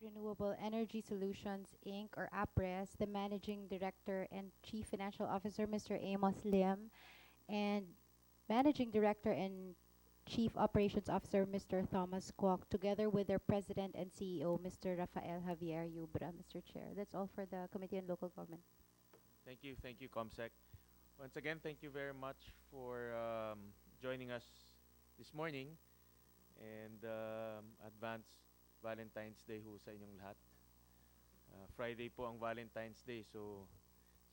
Renewable Energy Solutions, Inc., or APRES, the Managing Director and Chief Financial Officer, Mr. Amos Lim, and Managing Director and Chief Operations Officer, Mr. Thomas Kwok, together with their President and CEO, Mr. Rafael Javier Yubra, Mr. Chair. That's all for the Committee on Local Government. Thank you, Comsec. Once again, thank you very much for joining us this morning and advance Valentine's Day ho sa inyong lahat. Friday po ang Valentine's Day, so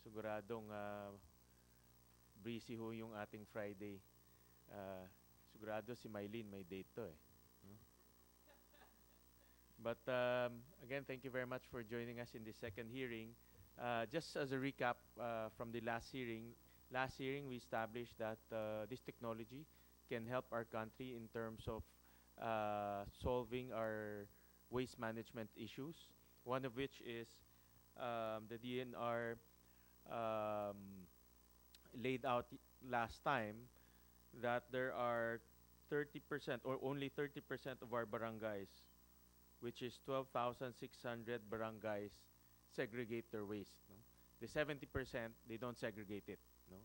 siguradong breezy ho yung ating Friday. Sigurado si Mylene may date to eh. No? But again, thank you very much for joining us in this second hearing. Just as a recap from the last hearing we established that this technology can help our country in terms of solving our waste management issues. One of which is the DNR um, laid out last time that there are 30% or only 30% of our barangays, which is 12,600 barangays, segregate their waste. No? The 70% they don't segregate it. No?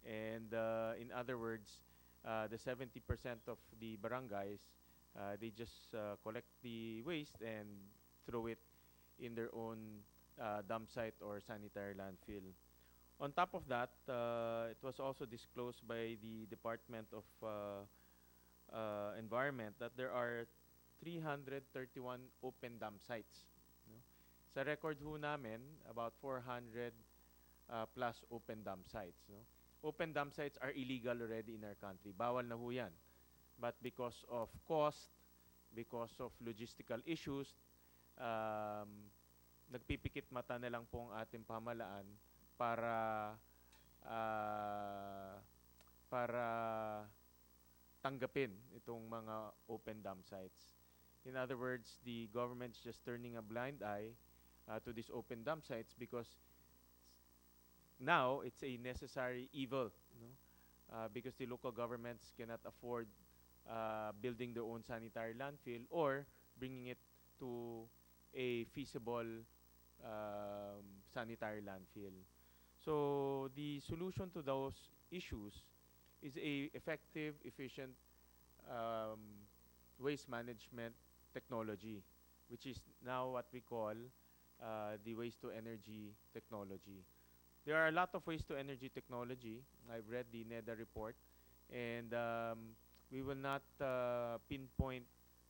And in other words, the 70% of the barangays they just collect the waste and throw it in their own dump site or sanitary landfill. On top of that, it was also disclosed by the Department of Environment that there are 331 open dump sites. No? Sa record ho namin, about 400 plus open dump sites. No? Open dump sites are illegal already in our country. Bawal na ho yan. But because of cost, because of logistical issues, nagpipikit mata na lang po ang ating pamahalaan para para tanggapin itong mga open dump sites. In other words, the government's just turning a blind eye to these open dump sites because now it's a necessary evil, no? Because the local governments cannot afford building their own sanitary landfill or bringing it to a feasible sanitary landfill. So the solution to those issues is a effective, efficient um, waste management technology, which is now what we call the waste to energy technology. There are a lot of waste to energy technology. I've read the NEDA report, and we will not pinpoint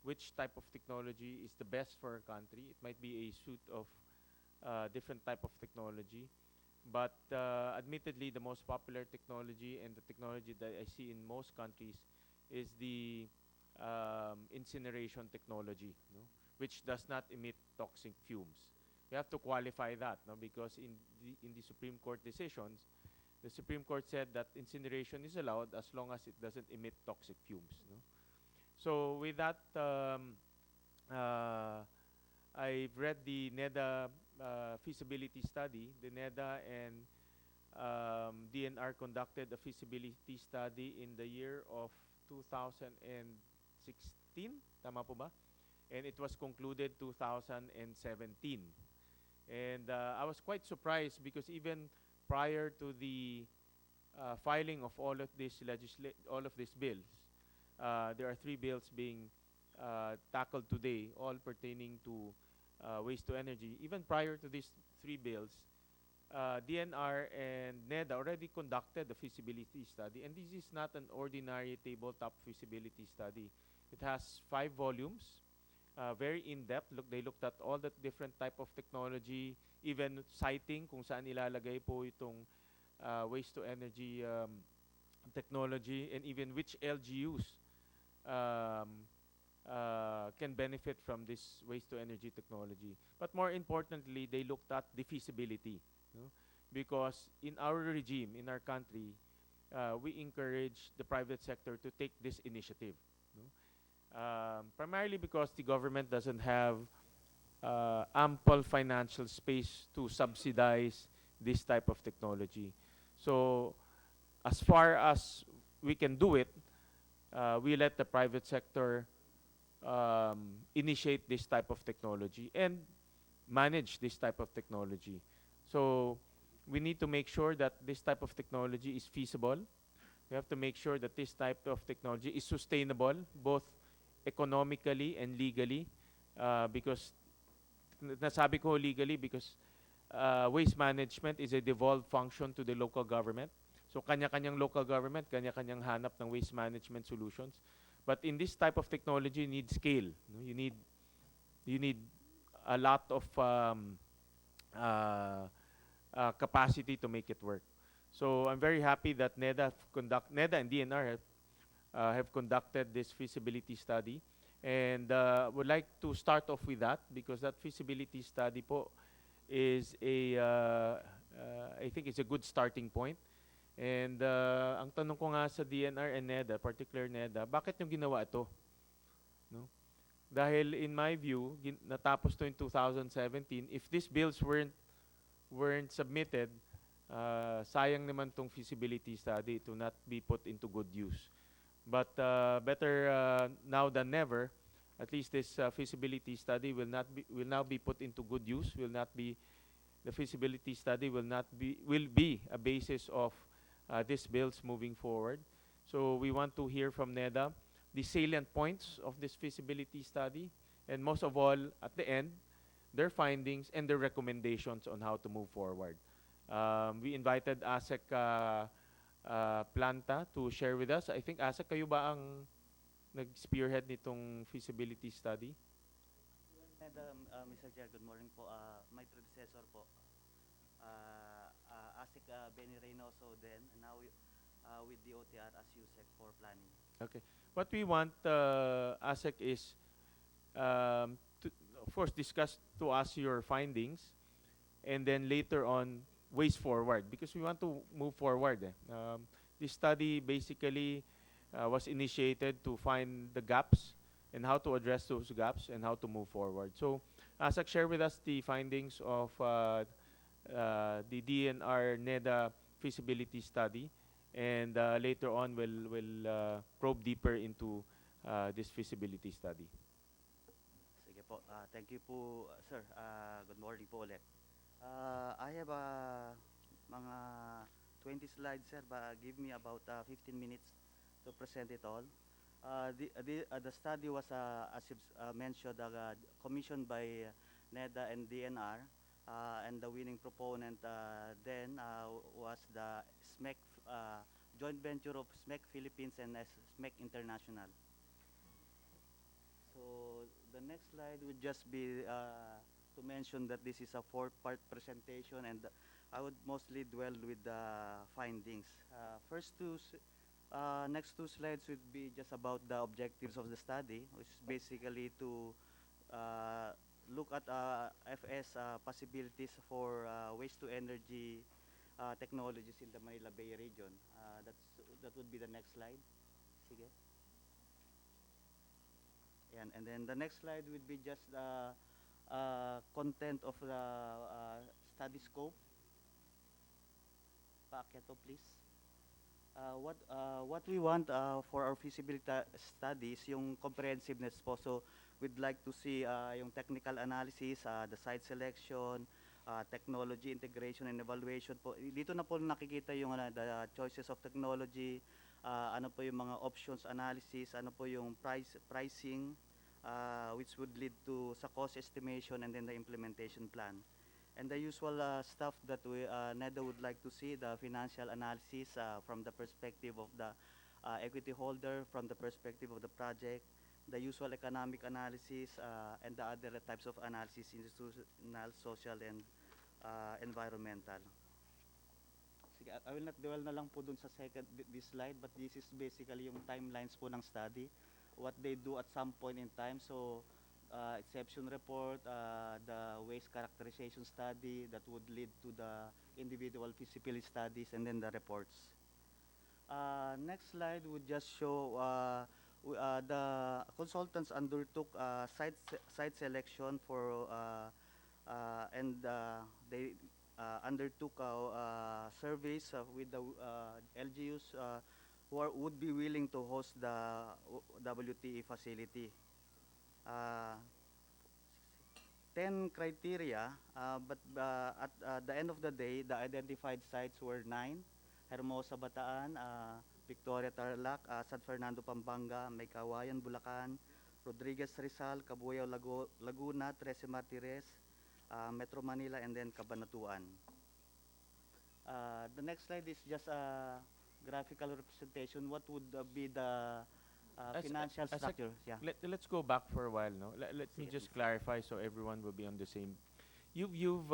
which type of technology is the best for our country. It might be a suite of different type of technology. But admittedly, the most popular technology and the technology that I see in most countries is the incineration technology, no? Which does not emit toxic fumes. We have to qualify that, no? Because in the Supreme Court decisions, the Supreme Court said that incineration is allowed as long as it doesn't emit toxic fumes. No? So with that, I've read the NEDA feasibility study. The NEDA and DNR conducted a feasibility study in the year of 2016, tama po ba? And it was concluded 2017. And I was quite surprised because even prior to the filing of all of these bills, there are three bills being tackled today, all pertaining to waste to energy. Even prior to these three bills, DNR and NEDA already conducted a feasibility study, and this is not an ordinary tabletop feasibility study. It has 5 volumes, very in-depth. They looked at all the different type of technology, even citing kung saan ilalagay po itong waste to energy technology, and even which LGUs um, can benefit from this waste to energy technology. But more importantly, they looked at the feasibility, no? Because in our regime, in our country, we encourage the private sector to take this initiative, no? Primarily because the government doesn't have ample financial space to subsidize this type of technology. So as far as we can do it, we let the private sector initiate this type of technology and manage this type of technology. So we need to make sure that this type of technology is feasible. We have to make sure that this type of technology is sustainable, both economically and legally, because nasabi ko legally because waste management is a devolved function to the local government. So kanya-kanyang local government, kanya-kanyang hanap ng waste management solutions. But in this type of technology, you need scale. No? You need a lot of uh, capacity to make it work. So I'm very happy that NEDA and DNR have conducted this feasibility study, and would like to start off with that because that feasibility study po is I think it's a good starting point. And ang tanong ko nga sa DNR and NEDA, particular NEDA, bakit nyo ginawa ito? No? Dahil in my view, natapos to in 2017. If these bills weren't submitted, sayang naman tong feasibility study to not be put into good use. But better now than never. At least this feasibility study will now be put into good use. The feasibility study will be a basis of these bills moving forward. So we want to hear from NEDA the salient points of this feasibility study, and most of all, at the end, their findings and their recommendations on how to move forward. We invited ASEC Planta to share with us. I think ASEC, kayo ba ang nag-spearhead nitong feasibility study? Madam, Mr. Chair, good morning po. My predecessor po, ASIC Benny Reynoso then, and now with the OTR as USEC for planning. Okay. What we want, ASEC, is to, of course, discuss to us your findings, and then later on, ways forward, because we want to move forward. This study basically was initiated to find the gaps and how to address those gaps and how to move forward. So, ASEC, share with us the findings of the DNR NEDA feasibility study, and later on we'll probe deeper into this feasibility study. Sige po. Thank you po, sir. Good morning po ulit. I have mga 20 slides, sir, but give me about 15 minutes to present it all. The study was, as you've mentioned, commissioned by NEDA and DNR, and the winning proponent then was the SMEC, joint venture of SMEC Philippines and SMEC International. So the next slide would just be to mention that this is a four-part presentation, and I would mostly dwell with the findings. Next two slides would be just about the objectives of the study, which is basically to look at FS possibilities for waste-to-energy technologies in the Manila Bay region. That would be the next slide. Sige. And then the next slide would be just the content of the study scope. Paakyat, please. What we want for our feasibility studies, yung comprehensiveness po. So we'd like to see yung technical analysis, the site selection, technology integration and evaluation po. Dito na po nakikita yung the choices of technology, ano po yung mga options analysis, ano po yung pricing, which would lead to sa cost estimation and then the implementation plan. And the usual stuff that NEDA would like to see, the financial analysis from the perspective of the equity holder, from the perspective of the project, the usual economic analysis, and the other types of analysis, institutional, social, and environmental. Sige, I will not dwell na lang po dun sa this slide, but this is basically yung timelines po ng study, what they do at some point in time. So exception report, the waste characterization study that would lead to the individual feasibility studies, and then the reports. Next slide would just show the consultants undertook site selection for and they undertook surveys with the LGUs who would be willing to host the WTE facility. Uh, 10 criteria, but at the end of the day, the identified sites were 9: Hermosa, Bataan, Victoria, Tarlac, San Fernando, Pampanga, May Kawayan, Bulacan, Rodriguez, Rizal, Cabuyao, Laguna, Trece Martires, Metro Manila, and then Cabanatuan. The next slide is just a graphical representation. What would be the financial as a structure? Yeah. let's go back for a while, no? Let me Sige, just please. clarify so everyone will be on the same. You've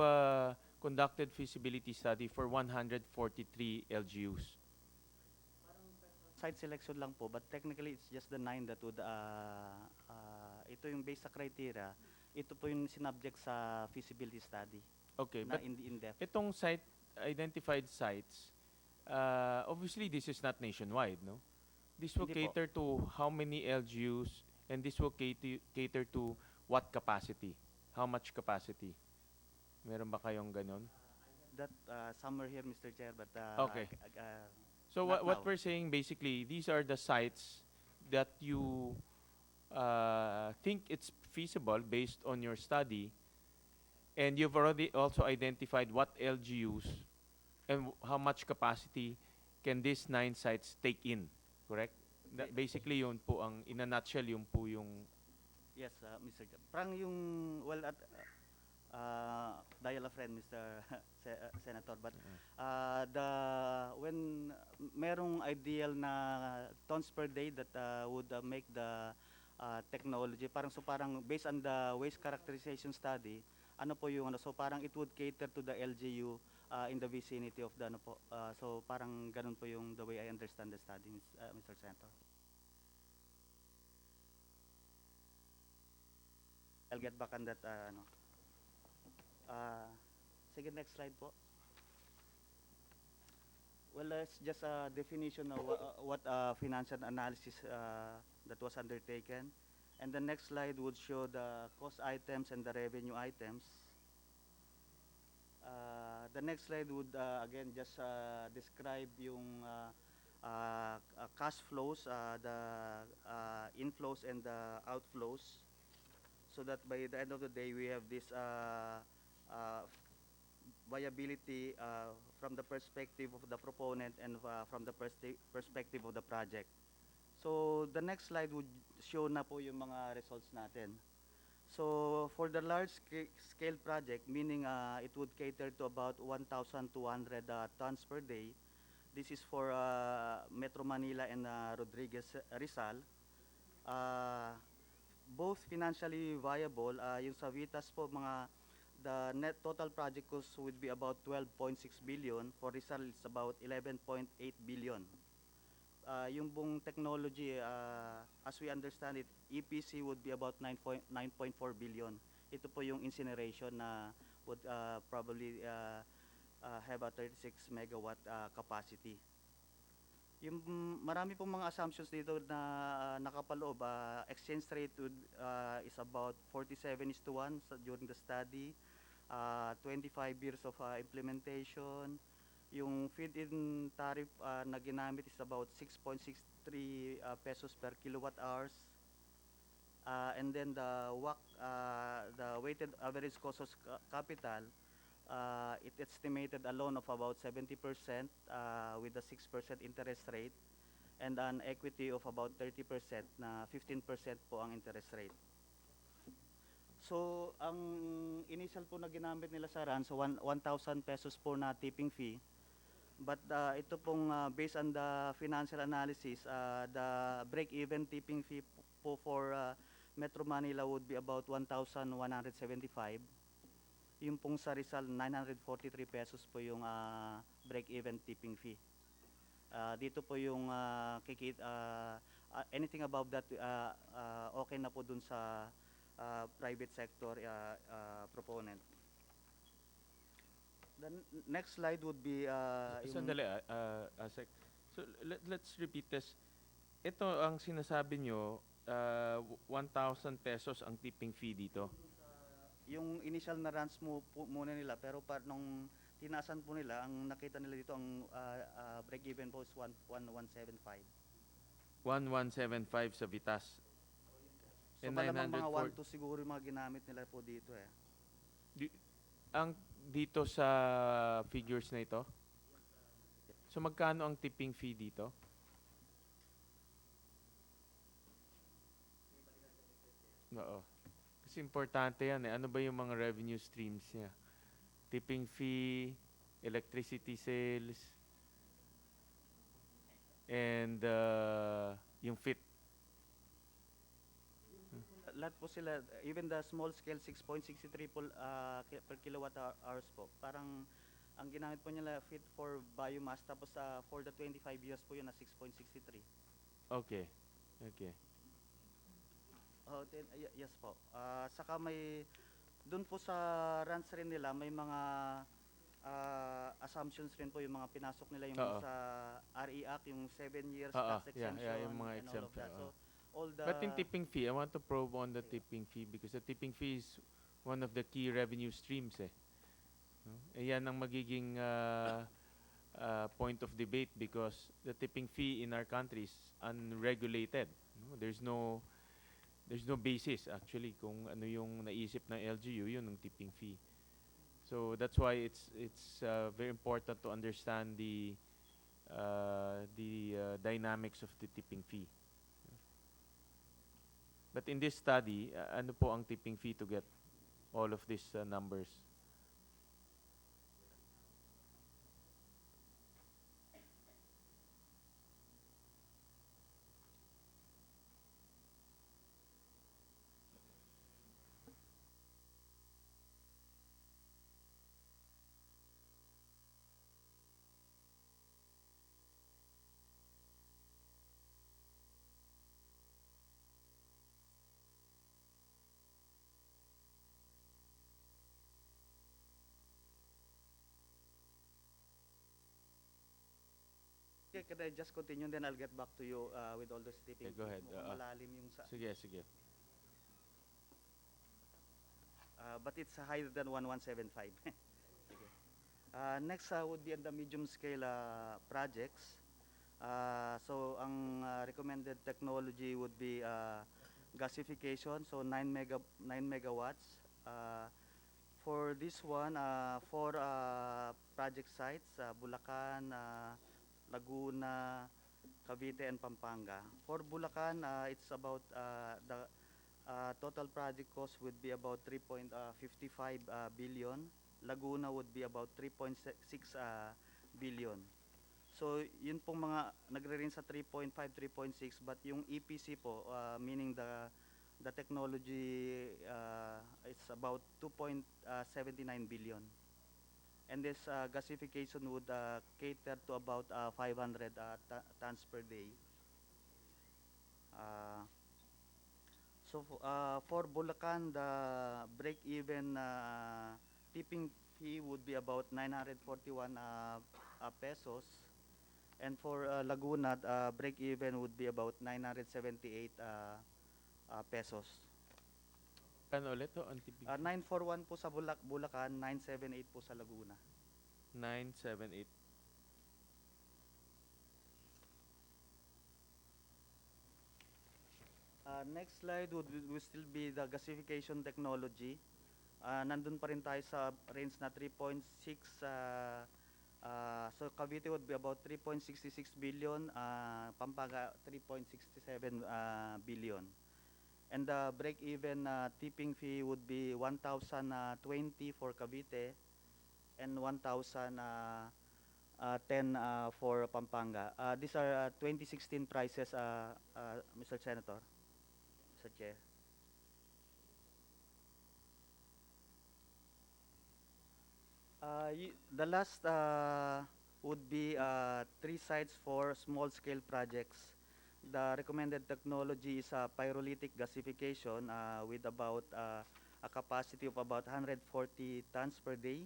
conducted feasibility study for 143 LGUs. Site selection lang po, but technically it's just the 9 that would, ito yung based sa criteria, ito po yung sinubject sa feasibility study Okay, na but in-depth. itong identified sites, obviously this is not nationwide, no? This will Hindi po. cater to how many LGUs, and this will cater to what capacity? How much capacity? Meron ba kayong ganon? That somewhere here, Mr. Chair, but Okay. uh, So not what now. we're saying basically, these are the sites that you think it's feasible based on your study, and you've already also identified what LGUs and how much capacity can these 9 sites take in, correct? Basically, yun po ang, in a nutshell, yun po yung, Yes, Mr. Chair. Parang yung, well, at dial a friend, Mr. Senator, but the when merong ideal na tons per day that would make the technology, parang based on the waste characterization study, ano po yung ano, so parang it would cater to the LGU in the vicinity of the ano po, so parang ganun po yung the way I understand the study, Mr. Senator. I'll get back on that ano. Sige, next slide po. Well, it's just a definition of what financial analysis that was undertaken. And the next slide would show the cost items and the revenue items. The next slide would again just describe yung cash flows, the inflows and the outflows, so that by the end of the day we have this viability from the perspective of the proponent and from the perspective of the project. So the next slide would show na po yung mga results natin. So for the large scale project, meaning it would cater to about 1,200 tons per day. This is for Metro Manila and Rodriguez Rizal. Both financially viable. Yung sa Vitas po, the net total project cost would be about 12.6 billion. For Rizal, it's about 11.8 billion. Yung buong technology, as we understand it, EPC would be about 9.4 billion. Ito po yung incineration na would probably have a 36 megawatt capacity. Yung marami pong mga assumptions dito na nakapaloob. Exchange rate would, is about 47:1 during the study. 25 years of implementation. Yung feed-in tariff na ginamit is about 6.63 pesos per kilowatt hours. And then the WAC, the weighted average cost of capital, it estimated a loan of about 70% with a 6% interest rate, and an equity of about 30% na 15% po ang interest rate. So, ang initial po na ginamit nila sa RAN, so 1,000 pesos po na tipping fee. But ito pong based on the financial analysis, the break-even tipping fee po for Metro Manila would be about 1,175. Yung pong sa Rizal, 943 pesos po yung break-even tipping fee. Dito po yung anything above that, okay na po dun sa private sector proponent. The next slide would be sandali, Sec. So let's repeat this. Ito ang sinasabi nyo, 1,000 pesos ang tipping fee dito. yung initial na runs muna nila, pero nung tinasan po nila, ang nakita nila dito, ang break-even po is 1,175. 1,175 sa Vitas. So And malamang mga 904 1 to siguro yung mga ginamit nila po dito eh. ang dito sa figures na ito. So magkano ang tipping fee dito? Oo. Kasi importante yan eh. Ano ba yung mga revenue streams niya? Tipping fee, electricity sales, and yung fit. Lahat po sila, even the small scale 6.63 po, per kilowatt hours po. Parang ang ginamit po nila fit for biomass tapos for the 25 years po yun na 6.63. Okay. Okay. Oh, yes po. Saka may doon po sa runs rin nila may mga assumptions rin po yung mga pinasok nila yung Oo. sa RE Act yung 7 years Oo, tax yeah, exemption yung mga and all of exemption, that. So oo. all the But in tipping fee, I want to probe on the tipping fee because the tipping fee is one of the key revenue streams eh. No? Eh, yan ang magiging point of debate because the tipping fee in our country is unregulated. No? There's no basis actually kung ano yung naisip ng LGU, yun ang tipping fee. So that's why it's very important to understand the dynamics of the tipping fee. But in this study, ano po ang tipping fee to get all of these numbers? Okay, can I just continue then I'll get back to you with all the tipping Okay, go fees. ahead. Mukhang malalim yung sa Sige, sige. but it's higher than 1175. Sige. Next would be on the medium scale projects. So ang recommended technology would be gasification, so 9 megawatts. For this one, for project sites, Bulacan, Laguna, Cavite, and Pampanga. For Bulacan, it's about the total project cost would be about 3.55 billion. Laguna would be about 3.6 billion. So, yun pong mga nagre-range sa 3.5, 3.6, but yung EPC po, meaning the technology, it's about 2.79 billion. And this gasification would cater to about 500 tons per day. For Bulacan, the break-even tipping fee would be about 941 pesos. And for Laguna, break-even would be about 978 pesos. Ano ulit to? Ang tipping fee? 941 po sa Bulacan, 978 po sa Laguna. 978. Next slide would still be the gasification technology. Nandun pa rin tayo sa range na 3.6. So Cavite would be about 3.66 billion, Pampanga 3.67 billion. And the break-even tipping fee would be 1,020 for Cavite and 1,010 for Pampanga. These are 2016 prices, Mr. Senator, Mr. Chair. The last would be 3 sites for small-scale projects. The recommended technology is pyrolytic gasification with about a capacity of about 140 tons per day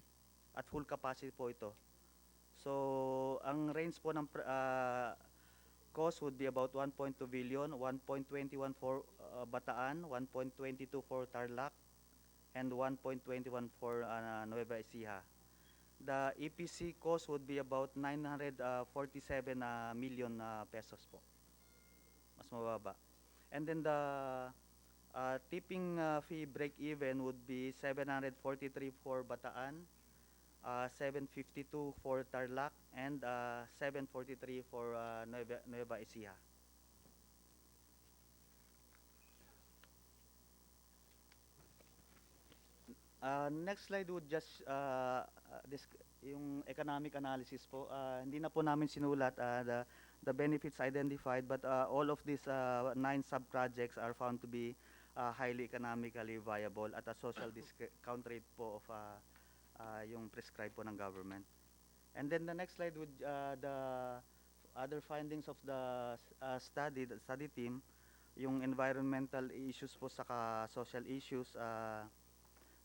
at full capacity po ito. So, ang range po ng cost would be about 1.2 billion, 1.21 for Bataan, 1.22 for Tarlac, and 1.21 for Nueva Ecija. The EPC cost would be about 947 million pesos po. Mas mababa. And then the Tipping fee break-even would be 743 for Bataan, 752 for Tarlac, and 743 for Nueva Ecija. Next slide would just yung economic analysis po. Hindi na po namin sinulat the benefits identified, but all of these 9 sub-projects are found to be highly economically viable at a social discount rate po of yung prescribed po ng government. And then the next slide would the other findings of the study team, yung environmental issues po saka social issues.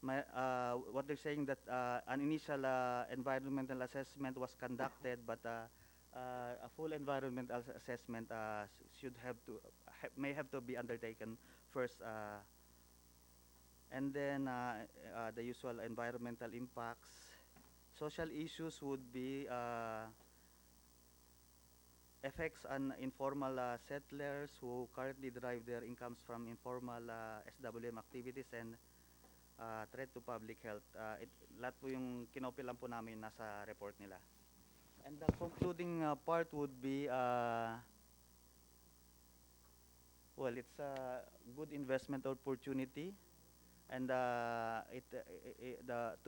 What they're saying that an initial environmental assessment was conducted, but a full environmental assessment should have to may have to be undertaken first, and then the usual environmental impacts. Social issues would be effects on informal settlers who currently derive their incomes from informal SWM activities and threat to public health. Lahat po yung kinopy lang po namin nasa report nila. And the concluding part would be, well, it's a good investment opportunity, and to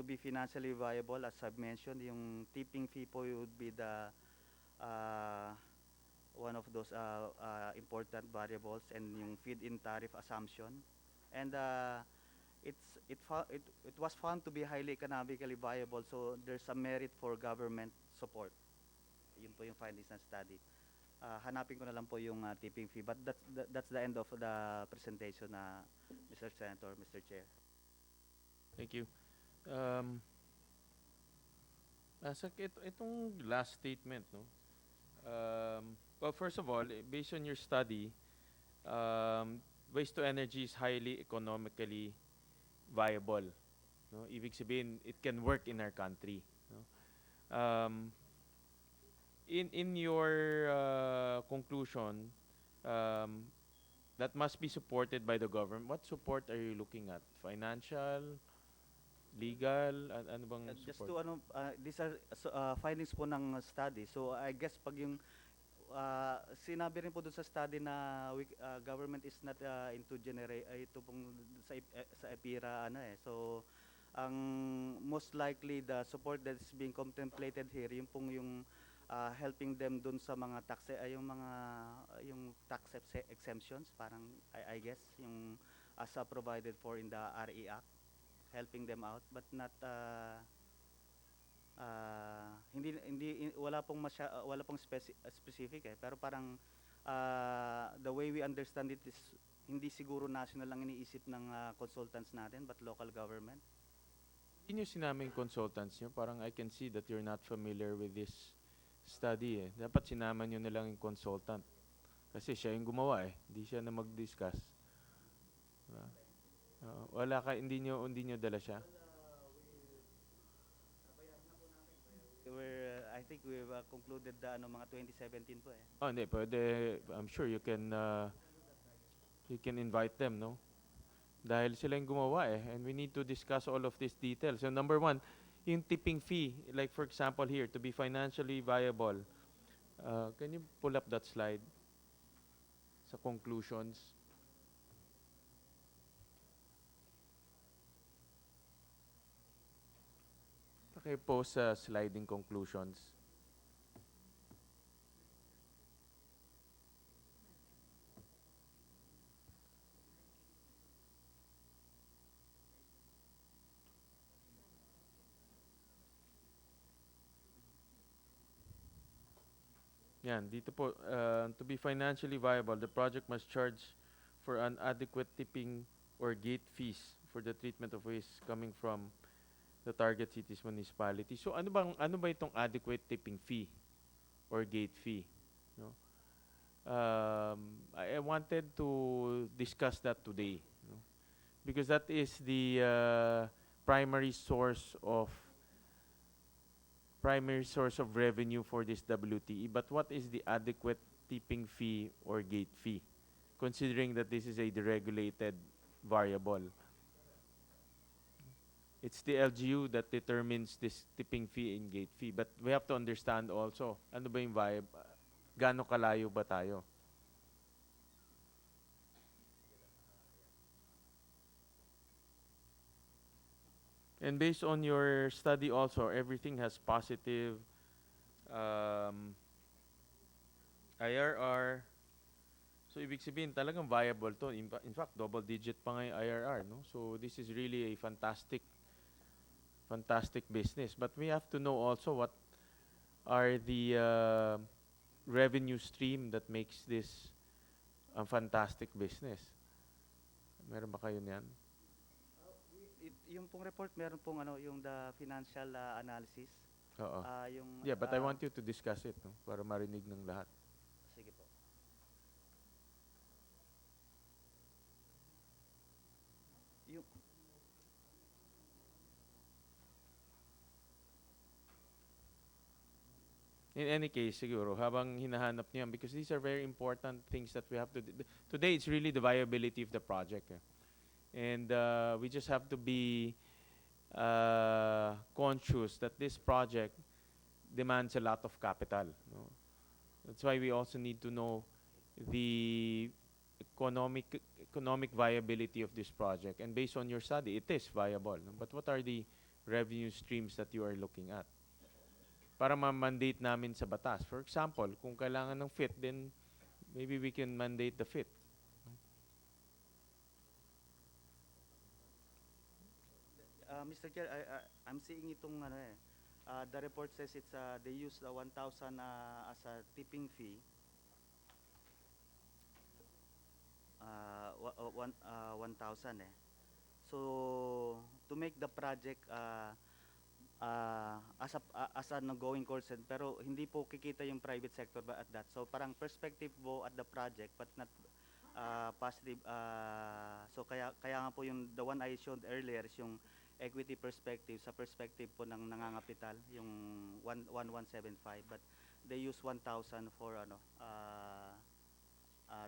be financially viable, as I've mentioned, yung tipping fee po would be the one of those important variables, and yung feed-in tariff assumption. And it was found to be highly economically viable, so there's a merit for government support. Yun po yung findings ng study. Hanapin ko na lang po yung tipping fee, but that's the end of the presentation, Mr. Senator, Mr. Chair. Thank you. Itong last statement, no? Well, first of all, based on your study, waste to energy is highly economically viable. No? Ibig sabihin, it can work in our country. No? In your conclusion, that must be supported by the government. What support are you looking at? Financial, legal, ano bang Just support? to these are findings po ng study. So I guess pag yung sinabi rin po doon sa study na government is not into generate ito pong sa EPIRA So ang most likely the support that is being contemplated here yung pong yung helping them doon sa mga tax yung tax exemptions, parang I guess yung as provided for in the RE Act, helping them out, but not wala pong specific pero parang the way we understand it is hindi siguro national lang iniisip ng consultants natin, but local government. Hindi nyo sinaming consultants nyo. Parang I can see that you're not familiar with this study eh. Dapat sinama nyo na lang yung consultant. Kasi siya yung gumawa eh. Hindi siya na mag-discuss. Diba? Hindi nyo dala siya. I think we've concluded mga 2017 po eh. Oh, hindi. Pwede, I'm sure you can invite them, no? Dahil sila yung gumawa eh. And we need to discuss all of these details. So number one, yung tipping fee, like for example here, to be financially viable. Can you pull up that slide? Sa conclusions. Paki-post sa sliding conclusions. Yan, dito po, to be financially viable, the project must charge for an adequate tipping or gate fees for the treatment of waste coming from the target city's municipality. So ano ba itong adequate tipping fee or gate fee? No? I wanted to discuss that today, no? Because that is the primary source of revenue for this WTE. But what is the adequate tipping fee or gate fee, considering that this is a deregulated variable. It's the LGU that determines this tipping fee and gate fee. But we have to understand also, ano ba yung gaano kalayo ba tayo? And based on your study also, everything has positive um, IRR. So, ibig sabihin, talagang viable to. In fact, double digit pa nga yung IRR, no? So, this is really a fantastic business. But we have to know also what are the revenue stream that makes this a fantastic business. Meron ba kayo niyan? Yung pong report, meron pong ano, yung the financial analysis. Oo. Yung, Yeah, but I want you to discuss it, no? Para marinig ng lahat. Sige po. Yung, In any case, siguro, habang hinahanap niyo yan, because these are very important things that we have to today, it's really the viability of the project. And we just have to be conscious that this project demands a lot of capital. No? That's why we also need to know the economic viability of this project. And based on your study, it is viable. No? But what are the revenue streams that you are looking at? Para ma-mandate namin sa batas. For example, kung kailangan ng FIT, then maybe we can mandate the FIT. Mr. Chair, I'm seeing itong ano the report says it's they use the 1,000 as a tipping fee. 1,000 eh. So to make the project as an ongoing course, pero hindi po kikita yung private sector ba at that. So parang perspective po at the project but not positive. So kaya nga po yung the one I showed earlier is yung equity perspective sa perspective po ng nangangapital yung 1175, but they use 1,000 for ano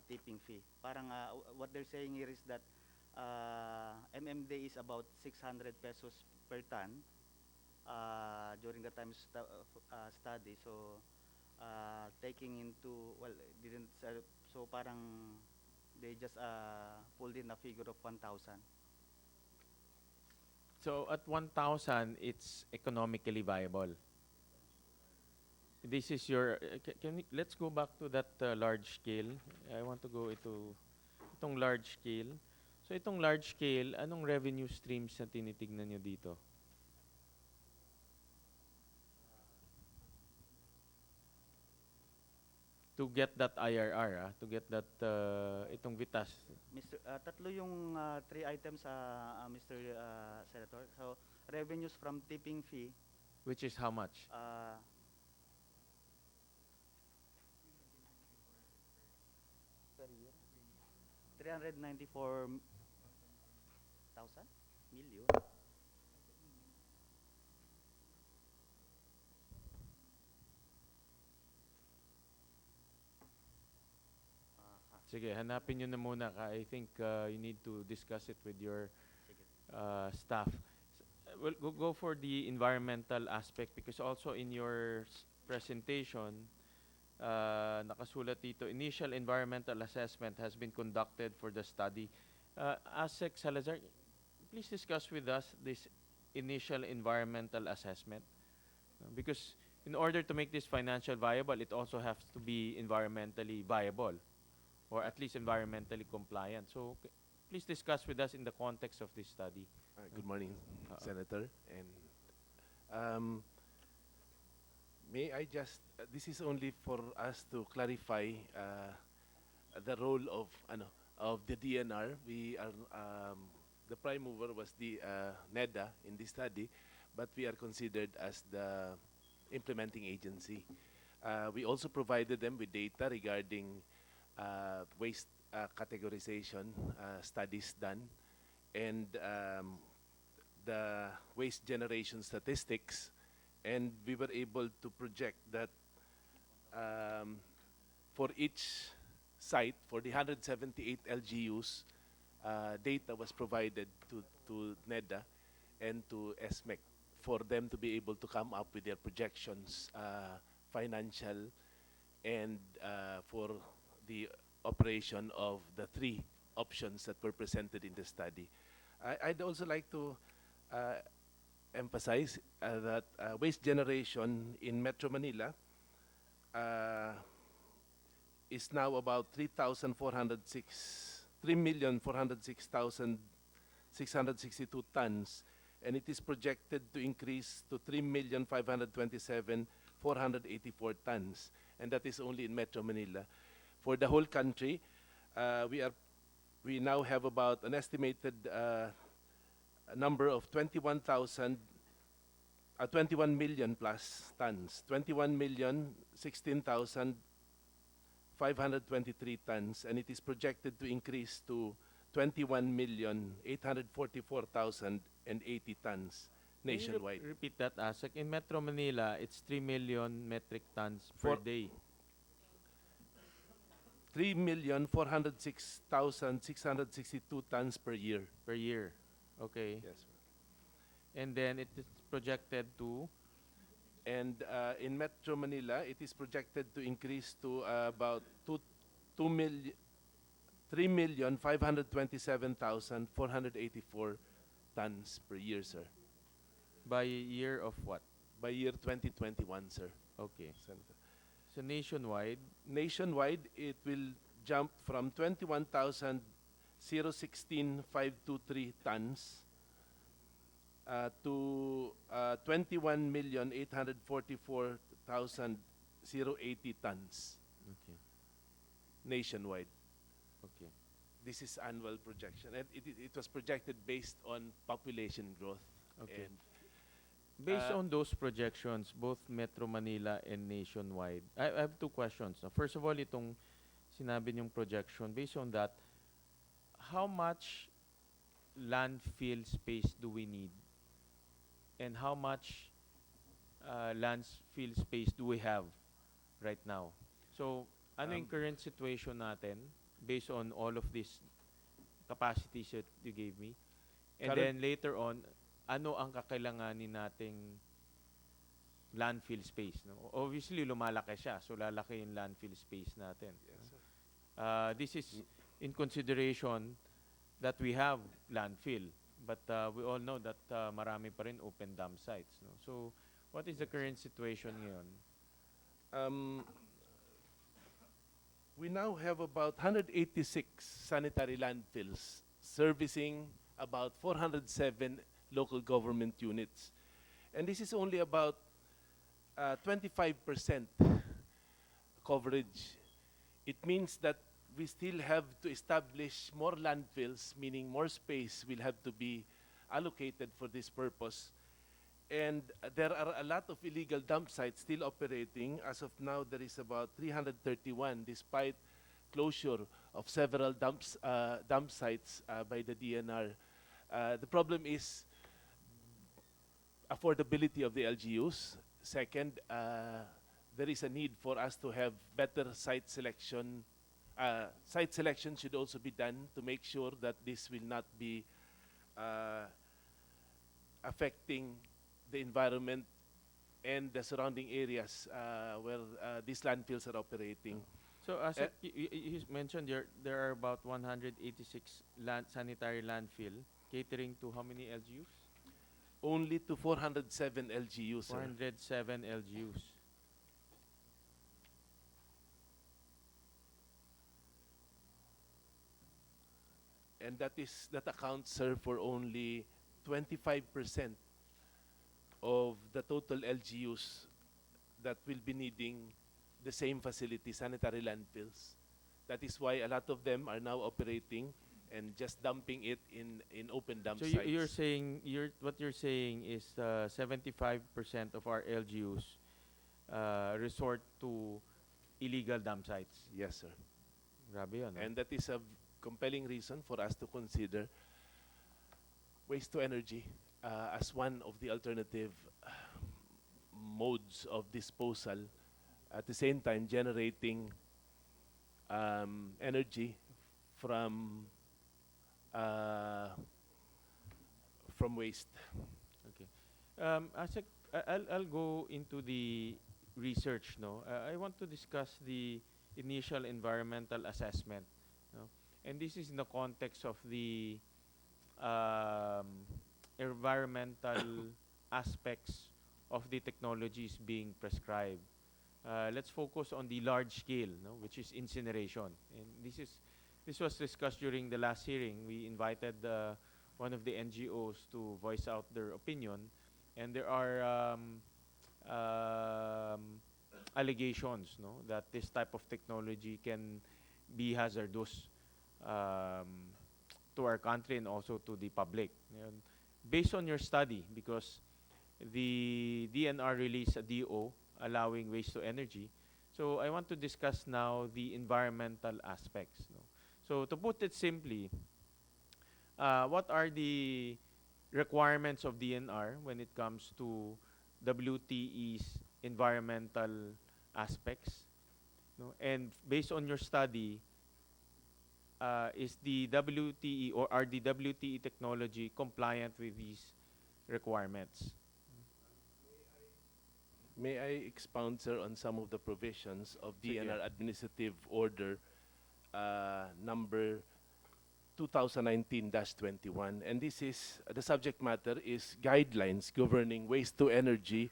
tipping fee. Parang what they're saying here is that MMD is about 600 pesos per ton during the time study. So taking into, well, didn't so parang they just pulled in a figure of 1,000. So at 1,000, it's economically viable. This is your, let's go back to that large scale. I want to go itong large scale. So itong large scale, anong revenue streams na tinitignan nyo dito? To get that IRR, to get that itong Vitas. Mr. Tatlo yung three items Mr. Senator. So revenues from tipping fee, Which is how much? 394,000 million. Sige, hanapin nyo na muna. I think you need to discuss it with your Sige. staff. Well, go for the environmental aspect because also in your presentation, nakasulat dito, initial environmental assessment has been conducted for the study. ASEC Salazar, please discuss with us this initial environmental assessment. Because in order to make this financial viable, it also has to be environmentally viable or at least environmentally compliant. So please discuss with us in the context of this study. Good morning, Senator. And may I just, this is only for us to clarify the role of the DNR. We are, the prime mover was the NEDA in this study, but we are considered as the implementing agency. We also provided them with data regarding waste categorization studies done and the waste generation statistics, and we were able to project that for each site, for the 178 LGUs, data was provided to NEDA and to SMEC for them to be able to come up with their projections, financial, and for the operation of the three options that were presented in the study. I'd also like to emphasize that waste generation in Metro Manila uh, is now about 3,406,662 tons, and it is projected to increase to 3,527,484 tons, and that is only in Metro Manila. For the whole country, we now have about an estimated number of 21 million plus tons, 21,016,523 tons, and it is projected to increase to 21,844,080 tons Can you nationwide. repeat that, Asek? In Metro Manila, it's 3 million metric tons per For- day 3,406,662 tons per year. per year. Okay. Yes. And then it is projected to And in Metro Manila, it is projected to increase to about 3,527,484 tons per year, sir. by year of what? By year 2021, sir. Okay. Senator. So nationwide, Nationwide, it will jump from 21,016,523 tons to 21,844,080 tons okay. nationwide. Okay. This is annual projection, and it was projected based on population growth. Okay. And Based Uh, on those projections, both Metro Manila and nationwide, I have two questions. First of all, itong sinabi niyong projection, based on that, how much landfill space do we need? And how much landfill space do we have right now? So, ano yung current situation natin based on all of these capacities that you gave me? And Current- then later on, ano ang kakailanganin nating landfill space? No? Obviously, lumalaki siya. So, lalaki yung landfill space natin. Yes, sir. This is in consideration that we have landfill. But we all know that marami pa rin open dump sites. No? So, what is the current situation ngayon? We now have about 186 sanitary landfills servicing about 407 local government units. And this is only about 25% coverage. It means that we still have to establish more landfills, meaning more space will have to be allocated for this purpose. And there are a lot of illegal dump sites still operating. As of now, there is about 331, despite closure of several dump sites by the DNR. The problem is affordability of the LGUs. Second, there is a need for us to have better site selection. Site selection should also be done to make sure that this will not be affecting the environment and the surrounding areas where these landfills are operating. So, as you mentioned, there are about 186 sanitary landfill catering to how many LGUs? Only to 407 LGUs, sir. 407 LGUs. And that accounts, sir, for only 25% of the total LGUs that will be needing the same facility, sanitary landfills. That is why a lot of them are now operating and just dumping it in open dump So sites. you're saying what you're saying is 75% of our LGUs resort to illegal dump sites. Yes, sir. Grabe yun. And that is a compelling reason for us to consider waste to energy as one of the alternative modes of disposal, at the same time generating energy from uh, from waste. Okay. Asek, I'll go into the research. No, I want to discuss the initial environmental assessment. No, and this is in the context of the um, environmental aspects of the technologies being prescribed. Let's focus on the large scale, no, which is incineration. And this was discussed during the last hearing. We invited one of the NGOs to voice out their opinion, and there are allegations, no, that this type of technology can be hazardous um, to our country and also to the public. And based on your study, because the DNR released a DO allowing waste to energy. So I want to discuss now the environmental aspects. No? So to put it simply, what are the requirements of DNR when it comes to WTE's environmental aspects? No? And based on your study, is the WTE or are the WTE technology compliant with these requirements? May I expound, sir, on some of the provisions of Sige. DNR Administrative Order number 2019-21, and this is the subject matter is guidelines governing waste to energy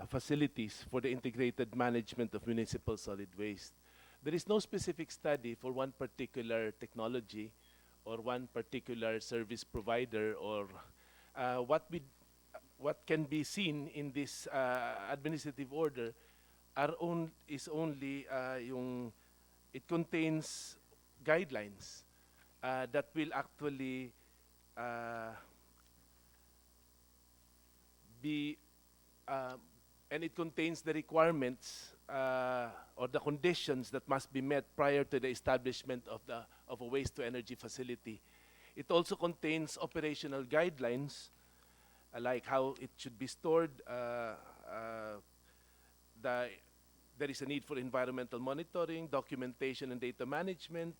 facilities for the integrated management of municipal solid waste. There is no specific study for one particular technology or one particular service provider or what can be seen in this administrative order is only yung it contains guidelines that will actually uh, be and it contains the requirements or the conditions that must be met prior to the establishment of a waste to energy facility. It also contains operational guidelines like how it should be stored. There is a need for environmental monitoring, documentation, and data management.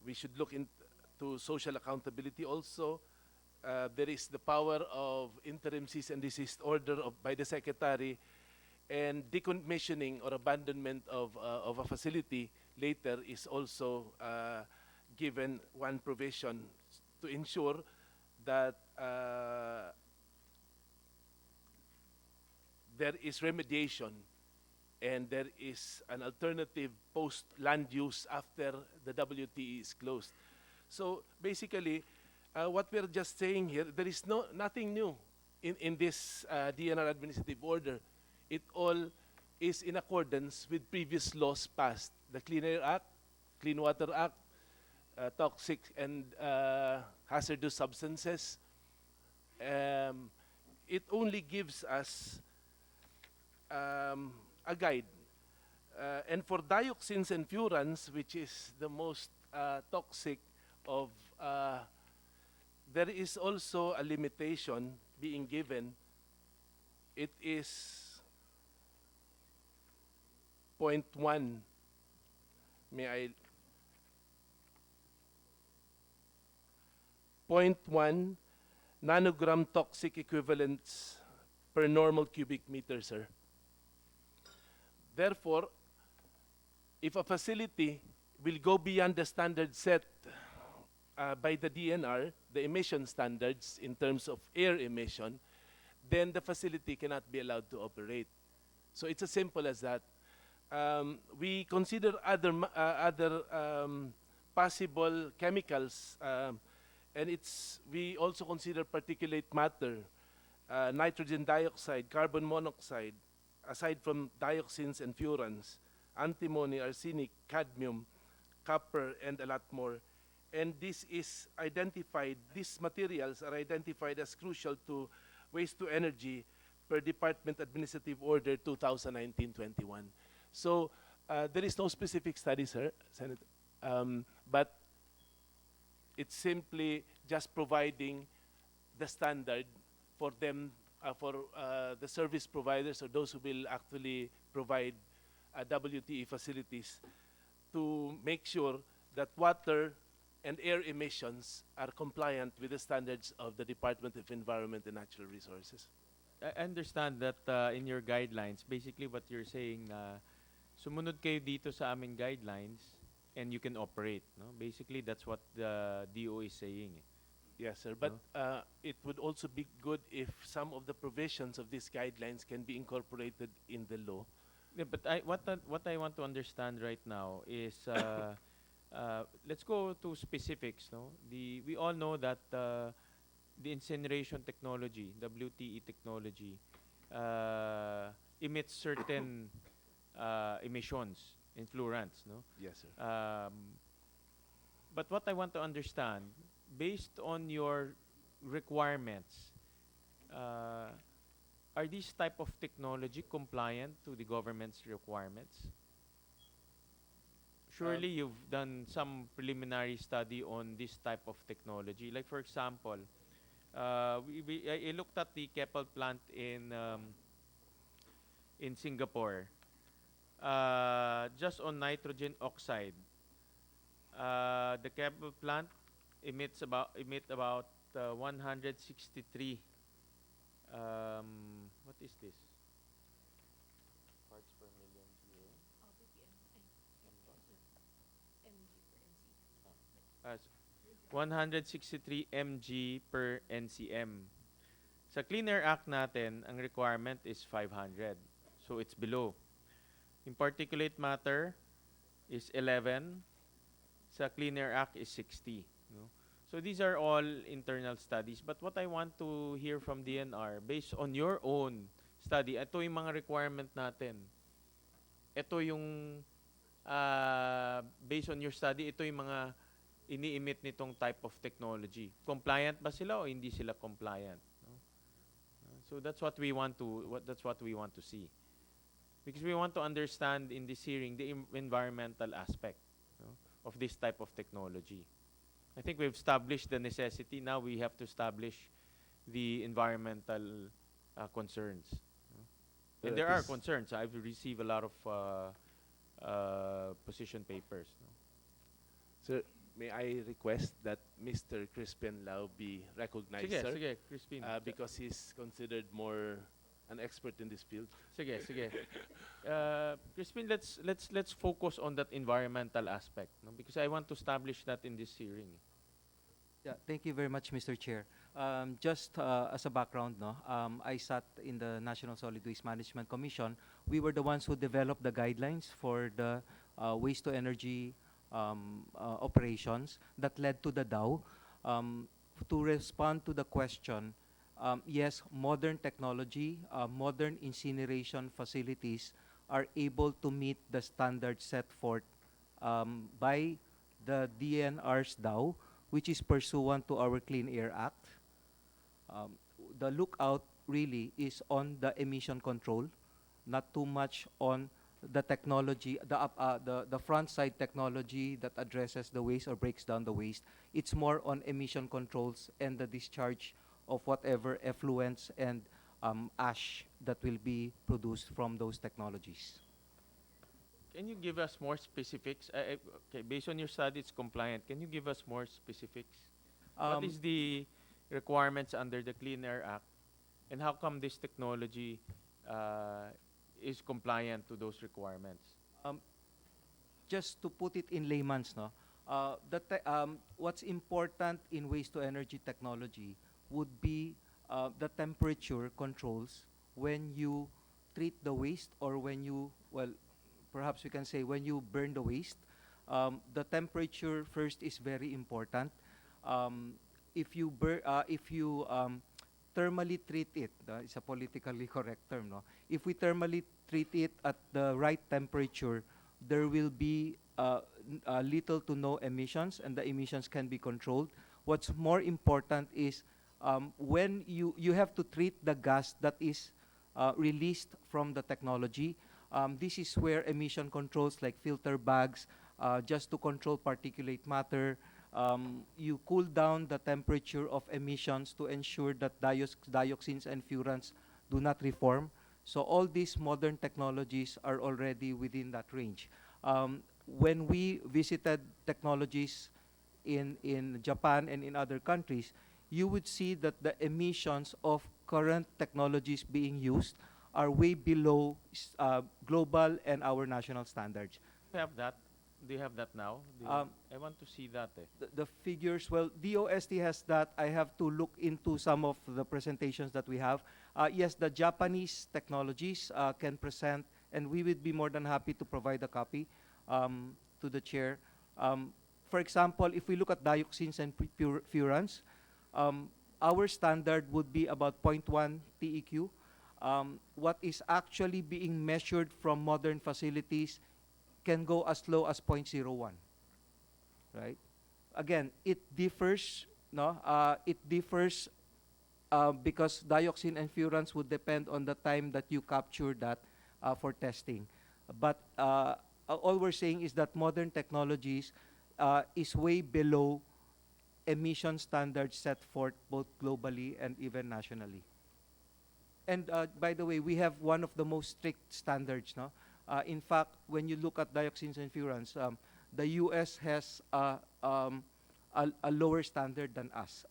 We should look into social accountability also. There is the power of interim cease and desist order by the secretary, and decommissioning or abandonment of a facility later is also given one provision to ensure that there is remediation and there is an alternative post-land use after the WTE is closed. So basically, what we're just saying here, there is nothing new in this DNR administrative order. It all is in accordance with previous laws passed. The Clean Air Act, Clean Water Act, toxic and hazardous substances. It only gives us a guide. And for dioxins and furans, which is the most toxic of, there is also a limitation being given. It is 0.1. May I? 0.1 nanogram toxic equivalents per normal cubic meter, sir. Therefore, if a facility will go beyond the standard set by the DNR, the emission standards in terms of air emission, then the facility cannot be allowed to operate. So it's as simple as that. We consider other possible chemicals, and we also consider particulate matter, nitrogen dioxide, carbon monoxide, aside from dioxins and furans, antimony, arsenic, cadmium, copper, and a lot more. And this is identified, these materials are identified as crucial to waste to energy per Department Administrative Order 2019-21. So there is no specific study, sir, Senator, but it's simply just providing the standard for them, for the service providers or those who will actually provide WTE facilities to make sure that water and air emissions are compliant with the standards of the Department of Environment and Natural Resources. I understand that in your guidelines, basically what you're saying na sumunod kayo dito sa aming guidelines and you can operate, no? Basically, that's what the DO is saying. Yes, sir. But it would also be good if some of the provisions of these guidelines can be incorporated in the law. Yeah, but what I want to understand right now is let's go to specifics. No, we all know that the incineration technology, WTE technology, emits certain emissions, influence. No, Yes, sir. but what I want to understand, based on your requirements, are these type of technology compliant to the government's requirements? Surely you've done some preliminary study on this type of technology. Like for example, I looked at the Keppel plant in Singapore. Just on nitrogen oxide, the Keppel plant emit about 163. What is this? Parts per million BPM. Ah, 163 mg per NCM. Sa Clean Air Act natin, ang requirement is 500. So it's below. In particulate matter is 11. Sa Clean Air Act is 60. No? So these are all internal studies. But what I want to hear from DNR, based on your own study, ito yung mga requirement natin. Ito yung, based on your study, ito yung mga ini-emit nitong type of technology. Compliant ba sila o hindi sila compliant? No? So that's what we want to see. Because we want to understand in this hearing the environmental aspect, no, of this type of technology. I think we've established the necessity. Now we have to establish the environmental concerns. No? And there are concerns. I've received a lot of position papers. No? Sir, may I request that Mr. Crispin Lau be recognized, Sige, sir? sige, Crispin. Because he's considered more an expert in this field. Sige, sige. Crispin, let's focus on that environmental aspect, no? Because I want to establish that in this hearing. Yeah, thank you very much, Mr. Chair. Just as a background, no, I sat in the National Solid Waste Management Commission. We were the ones who developed the guidelines for the waste to energy operations that led to the DAO. To respond to the question, yes, modern technology, modern incineration facilities are able to meet the standards set forth by the DNR's DAO, which is pursuant to our Clean Air Act. The lookout really is on the emission control, not too much on the technology, the front side technology that addresses the waste or breaks down the waste. It's more on emission controls and the discharge of whatever effluents and ash that will be produced from those technologies. Can you give us more specifics? Okay, based on your study, it's compliant. Can you give us more specifics? What is the requirements under the Clean Air Act, and how come this technology is compliant to those requirements? Just to put it in layman's, no, what's important in waste to energy technology would be the temperature controls when you treat the waste, or when you, well, perhaps we can say when you burn the waste. The temperature first is very important. If you thermally treat it, it's a politically correct term, no? If we thermally treat it at the right temperature, there will be little to no emissions, and the emissions can be controlled. What's more important is when you have to treat the gas that is released from the technology. This is where emission controls like filter bags, just to control particulate matter, you cool down the temperature of emissions to ensure that dioxins and furans do not reform. So all these modern technologies are already within that range. when we visited technologies in Japan and in other countries, you would see that the emissions of current technologies being used are way below global and our national standards. Do you have that? Do you have that now? I want to see that. The figures, well, DOST has that. I have to look into some of the presentations that we have. Yes, the Japanese technologies can present, and we would be more than happy to provide a copy to the chair. For example, if we look at dioxins and furans, our standard would be about 0.1 TEQ. What is actually being measured from modern facilities can go as low as 0.01, right? Again, it differs, no? It differs because dioxin and furans would depend on the time that you capture that for testing. But all we're saying is that modern technologies is way below emission standards set forth both globally and even nationally. And by the way, we have one of the most strict standards, no? In fact, when you look at dioxins and furans, the US has a lower standard than us.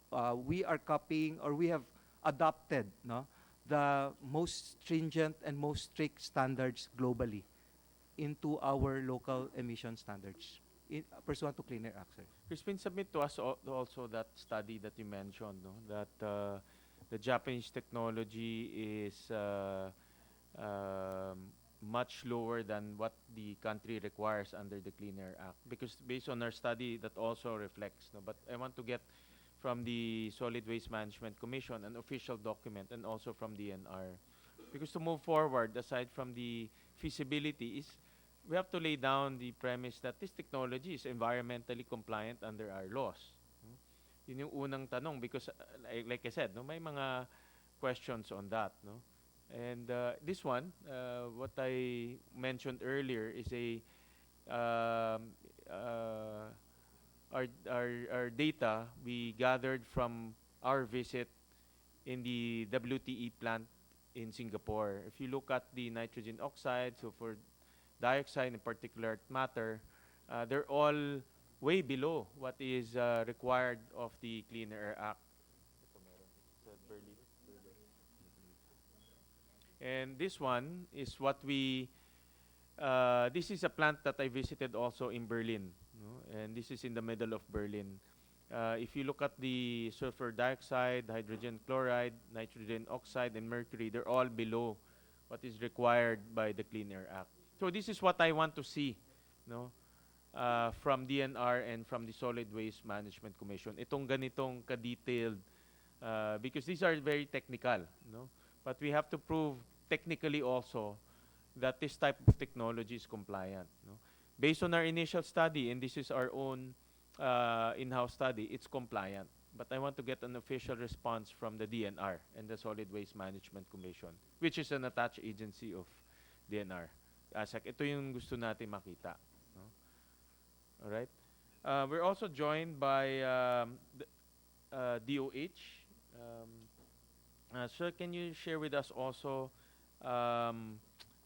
We are copying, or we have adopted, no, the most stringent and most strict standards globally into our local emission standards pursuant to Clean Air Act, sir. Crispin, submit to us also that study that you mentioned, no? That the Japanese technology is much lower than what the country requires under the Clean Air Act. Because based on our study, that also reflects. No? But I want to get from the Solid Waste Management Commission an official document, and also from DNR. Because to move forward, aside from the feasibility, is we have to lay down the premise that this technology is environmentally compliant under our laws. No? Yun yung unang tanong, because like I said, no, may mga questions on that. No? And this one, what I mentioned earlier, is our data we gathered from our visit in the WTE plant in Singapore. If you look at the nitrogen oxide, so for dioxide and particulate matter, they're all way below what is required of the Clean Air Act. And this one is what we, this is a plant that I visited also in Berlin. No? And this is in the middle of Berlin. If you look at the sulfur dioxide, hydrogen chloride, nitrogen oxide, and mercury, they're all below what is required by the Clean Air Act. So this is what I want to see, no, from DNR and from the Solid Waste Management Commission. Itong ganitong ka-detailed, because these are very technical, no? But we have to prove technically also that this type of technology is compliant. No? Based on our initial study, and this is our own in-house study, it's compliant. But I want to get an official response from the DNR and the Solid Waste Management Commission, which is an attached agency of DNR. Ito yung gusto natin makita. No? All right. We're also joined by DOH. Sir, can you share with us also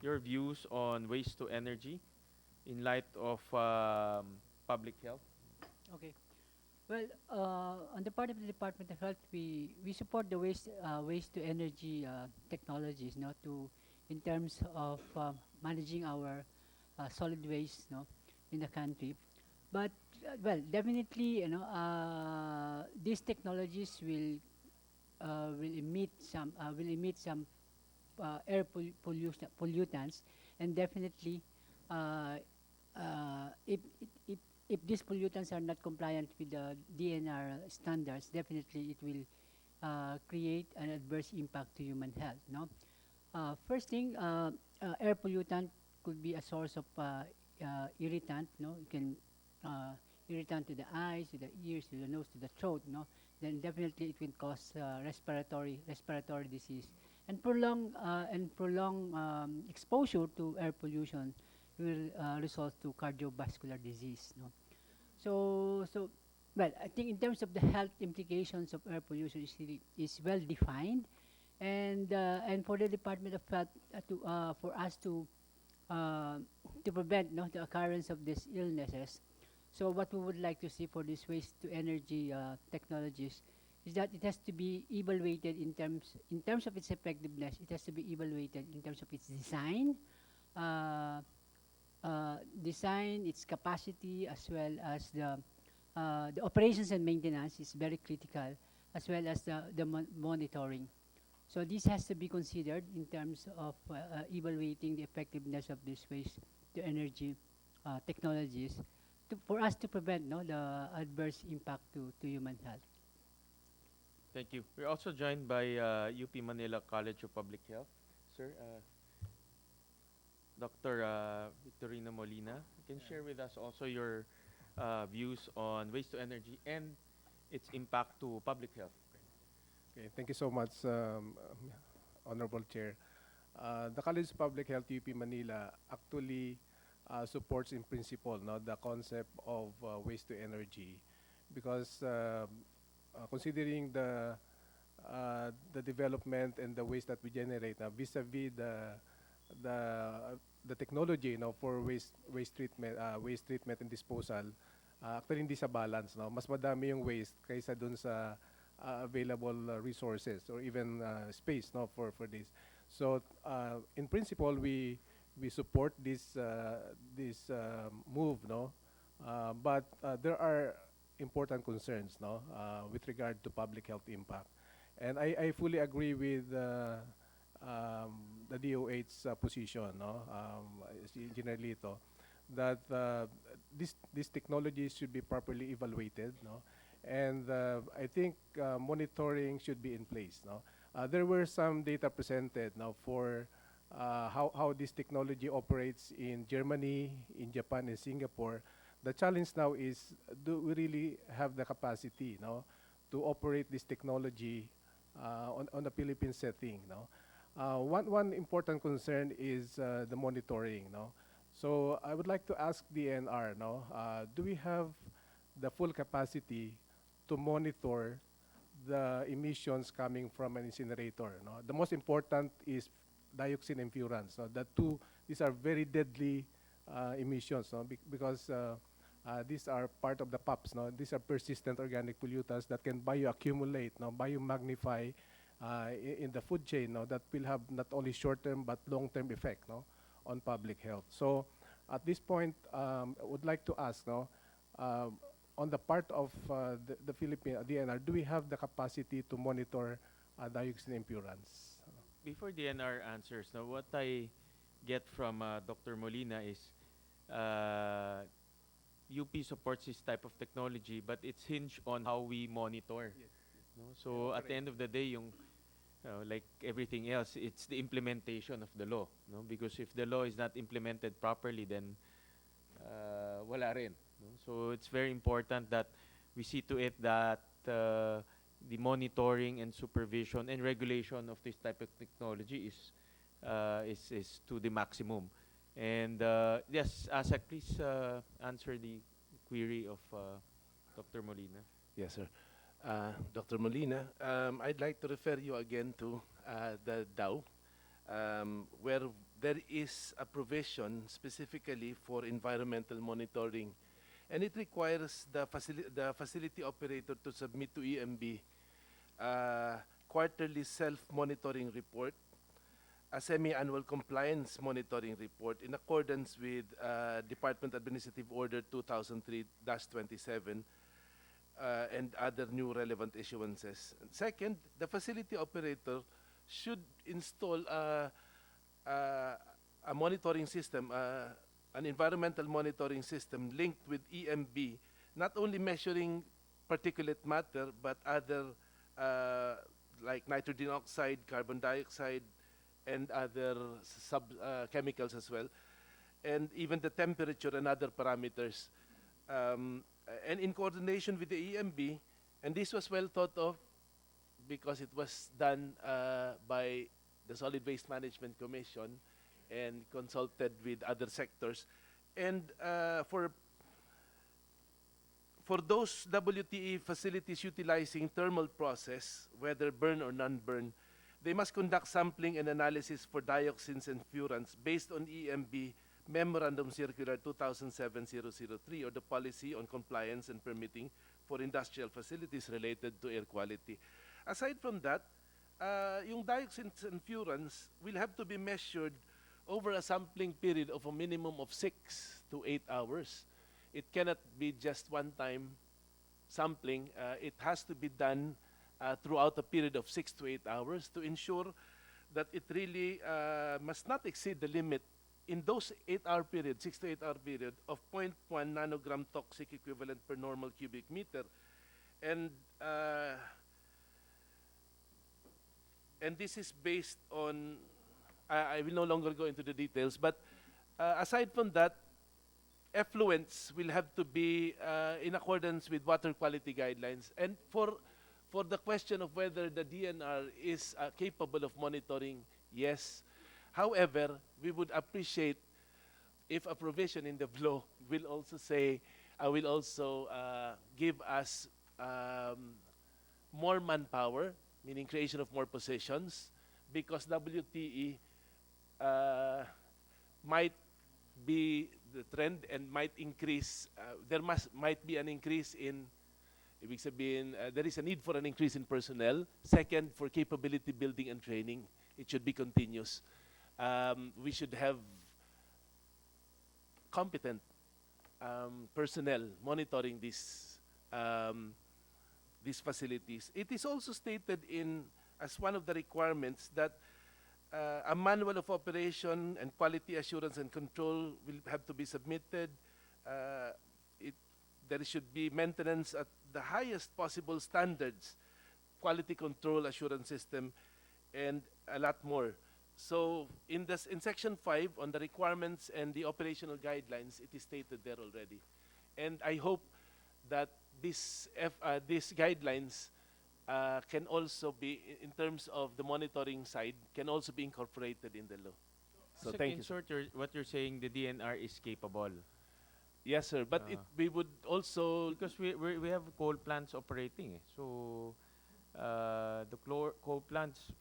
your views on waste to energy in light of public health? Okay. Well, on the part of the Department of Health, we support the waste to energy technologies, no, to in terms of managing our solid waste, no, in the country. But well, definitely, these technologies will emit some air pollutants, and definitely if these pollutants are not compliant with the DNR standards, definitely it will create an adverse impact to human health. No, first thing, air pollutant could be a source of irritant. No, it can irritant to the eyes, to the ears, to the nose, to the throat. No, then definitely it will cause respiratory disease, and prolonged exposure to air pollution will result to cardiovascular disease. No, so well, I think in terms of the health implications of air pollution is well defined, and for the Department of Health for us to uh, to prevent the occurrence of these illnesses. So what we would like to see for these waste to energy technologies is that it has to be evaluated in terms of its effectiveness. It has to be evaluated in terms of its uh, design, its capacity, as well as the operations and maintenance is very critical, as well as the monitoring. So this has to be considered in terms of evaluating the effectiveness of these waste to energy technologies for us to prevent the adverse impact to human health. Thank you. We're also joined by UP Manila College of Public Health. Sir, Dr. Victorino Molina, you can share with us also your views on waste to energy and its impact to public health. Okay, thank you so much, Honorable Chair. The College of Public Health UP Manila actually supports in principle the concept of waste to energy because considering the development and the waste that we generate vis-a-vis the technology for waste treatment and disposal actually hindi sa balance mas madami yung waste kaysa dun sa available resources or even space for this. So in principle we support this move but there are important concerns with regard to public health impact, and I fully agree with the DOH's position Engineer Lito that this technology should be properly evaluated and I think monitoring should be in place there were some data presented for how this technology operates in Germany, in Japan, and Singapore. The challenge now is, do we really have the capacity to operate this technology on a Philippine setting? One important concern is the monitoring. So I would like to ask DNR, do we have the full capacity to monitor the emissions coming from an incinerator? The most important is dioxin and furans. These are very deadly emissions because these are part of the PUPs. These are persistent organic pollutants that can bioaccumulate, biomagnify in the food chain that will have not only short-term but long-term effect on public health. So at this point, I would like to ask on the part of the Philippine DNR, do we have the capacity to monitor dioxin and furans? Before DNR answers, now what I get from Dr. Molina is UP supports this type of technology, but it's hinged on how we monitor. No? So at the end of the day, like everything else, it's the implementation of the law. No? Because if the law is not implemented properly, then wala rin. No? So it's very important that we see to it that the monitoring and supervision and regulation of this type of technology is to the maximum. And yes, Asek, please answer the query of Dr. Molina. Yes, sir. Dr. Molina, I'd like to refer you again to the DAO, where there is a provision specifically for environmental monitoring, and it requires the facility operator to submit to EMB quarterly self-monitoring report, a semi-annual compliance monitoring report in accordance with Department Administrative Order 2003-27 and other new relevant issuances. Second, the facility operator should install a monitoring system, an environmental monitoring system linked with EMB, not only measuring particulate matter, but other like nitrogen oxide, carbon dioxide, and other chemicals as well, and even the temperature and other parameters. And in coordination with the EMB, and this was well thought of because it was done by the Solid Waste Management Commission and consulted with other sectors. And for those WTE facilities utilizing thermal process, whether burn or non-burn, they must conduct sampling and analysis for dioxins and furans based on EMB Memorandum Circular 2007-003, or the Policy on Compliance and Permitting for Industrial Facilities Related to Air Quality. Aside from that, yung dioxins and furans will have to be measured over a sampling period of a minimum of 6 to 8 hours. It cannot be just one-time sampling. It has to be done throughout a period of 6 to 8 hours to ensure that it really must not exceed the limit in those 8-hour period, 6 to 8-hour period, of 0.1 nanogram toxic equivalent per normal cubic meter. And this is based on, I will no longer go into the details, but aside from that, effluents will have to be in accordance with water quality guidelines. And for the question of whether the DNR is capable of monitoring, yes. However, we would appreciate if a provision in the law will also say, will also give us more manpower, meaning creation of more positions, because WTE might be the trend and might increase. There might be an increase in, ibig sabihin, there is a need for an increase in personnel. Second, for capability building and training, it should be continuous. We should have competent personnel monitoring these facilities. It is also stated in as one of the requirements that a manual of operation and quality assurance and control will have to be submitted. There should be maintenance at the highest possible standards, quality control assurance system, and a lot more. So in section 5 on the requirements and the operational guidelines, it is stated there already. And I hope that these guidelines can also be, in terms of the monitoring side, can also be incorporated in the law. So thank you. In short, what you're saying, the DNR is capable. Yes, sir. But we would also, Because we have coal plants operating. So the coal plants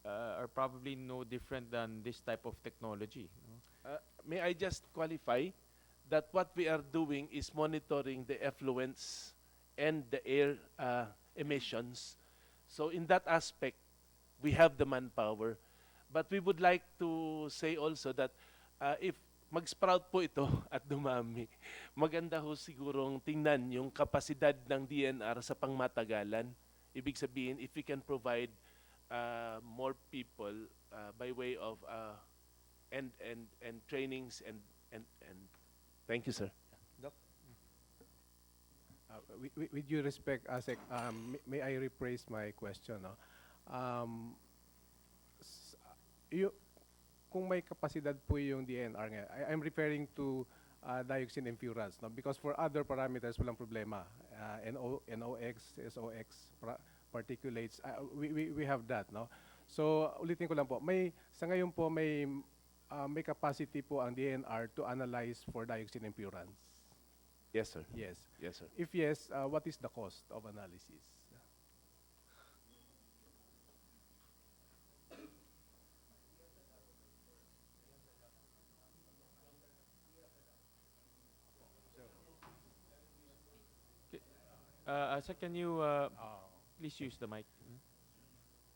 are probably no different than this type of technology. No? may I just qualify that what we are doing is monitoring the effluents and the air emissions. So in that aspect, we have the manpower. But we would like to say also that if mag-sprout po ito at dumami, maganda ho sigurong tingnan yung kapasidad ng DNR sa pangmatagalan. Ibig sabihin, if we can provide more people by way of and trainings and thank you, sir. With due respect, ASEC, may I rephrase my question? No? Kung may kapasidad po yung DNR nga, I'm referring to dioxin and furans, no? Because for other parameters, walang problema. NOx, SOx, particulates, we have that, no? So, ulitin ko lang po, sa ngayon po, may capacity po ang DNR to analyze for dioxin and furans. Yes, sir. Yes. Yes, sir. If yes, what is the cost of analysis? Sir, can you please use the mic?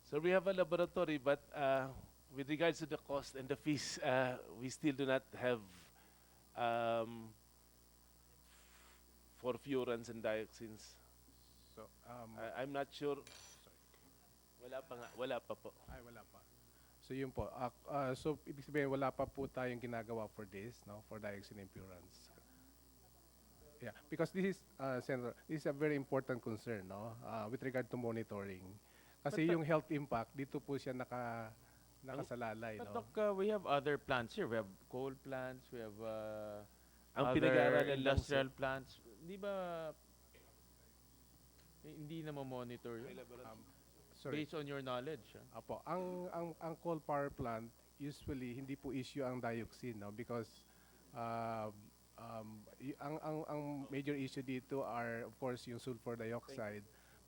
So we have a laboratory, but with regards to the cost and the fees, we still do not have for furans and dioxins. So, I'm not sure. Wala pa nga, wala pa po. Ay, wala pa. So yun po. So ibig sabihin wala pa po tayong ginagawa for this, no, for dioxin and furans. Yeah, because this is Senator, this is a very important concern, no, with regard to monitoring. Kasi But yung health impact dito po siya nakasalalay, But no. look, we have other plants here. We have coal plants. We have Ang other pinag-aaralan lang, industrial plants. Di ba hindi na monitor yun? Sorry. Based on your knowledge. Apo, ang coal power plant usually hindi po issue ang dioxin, no, because ang major issue dito are of course yung sulfur dioxide,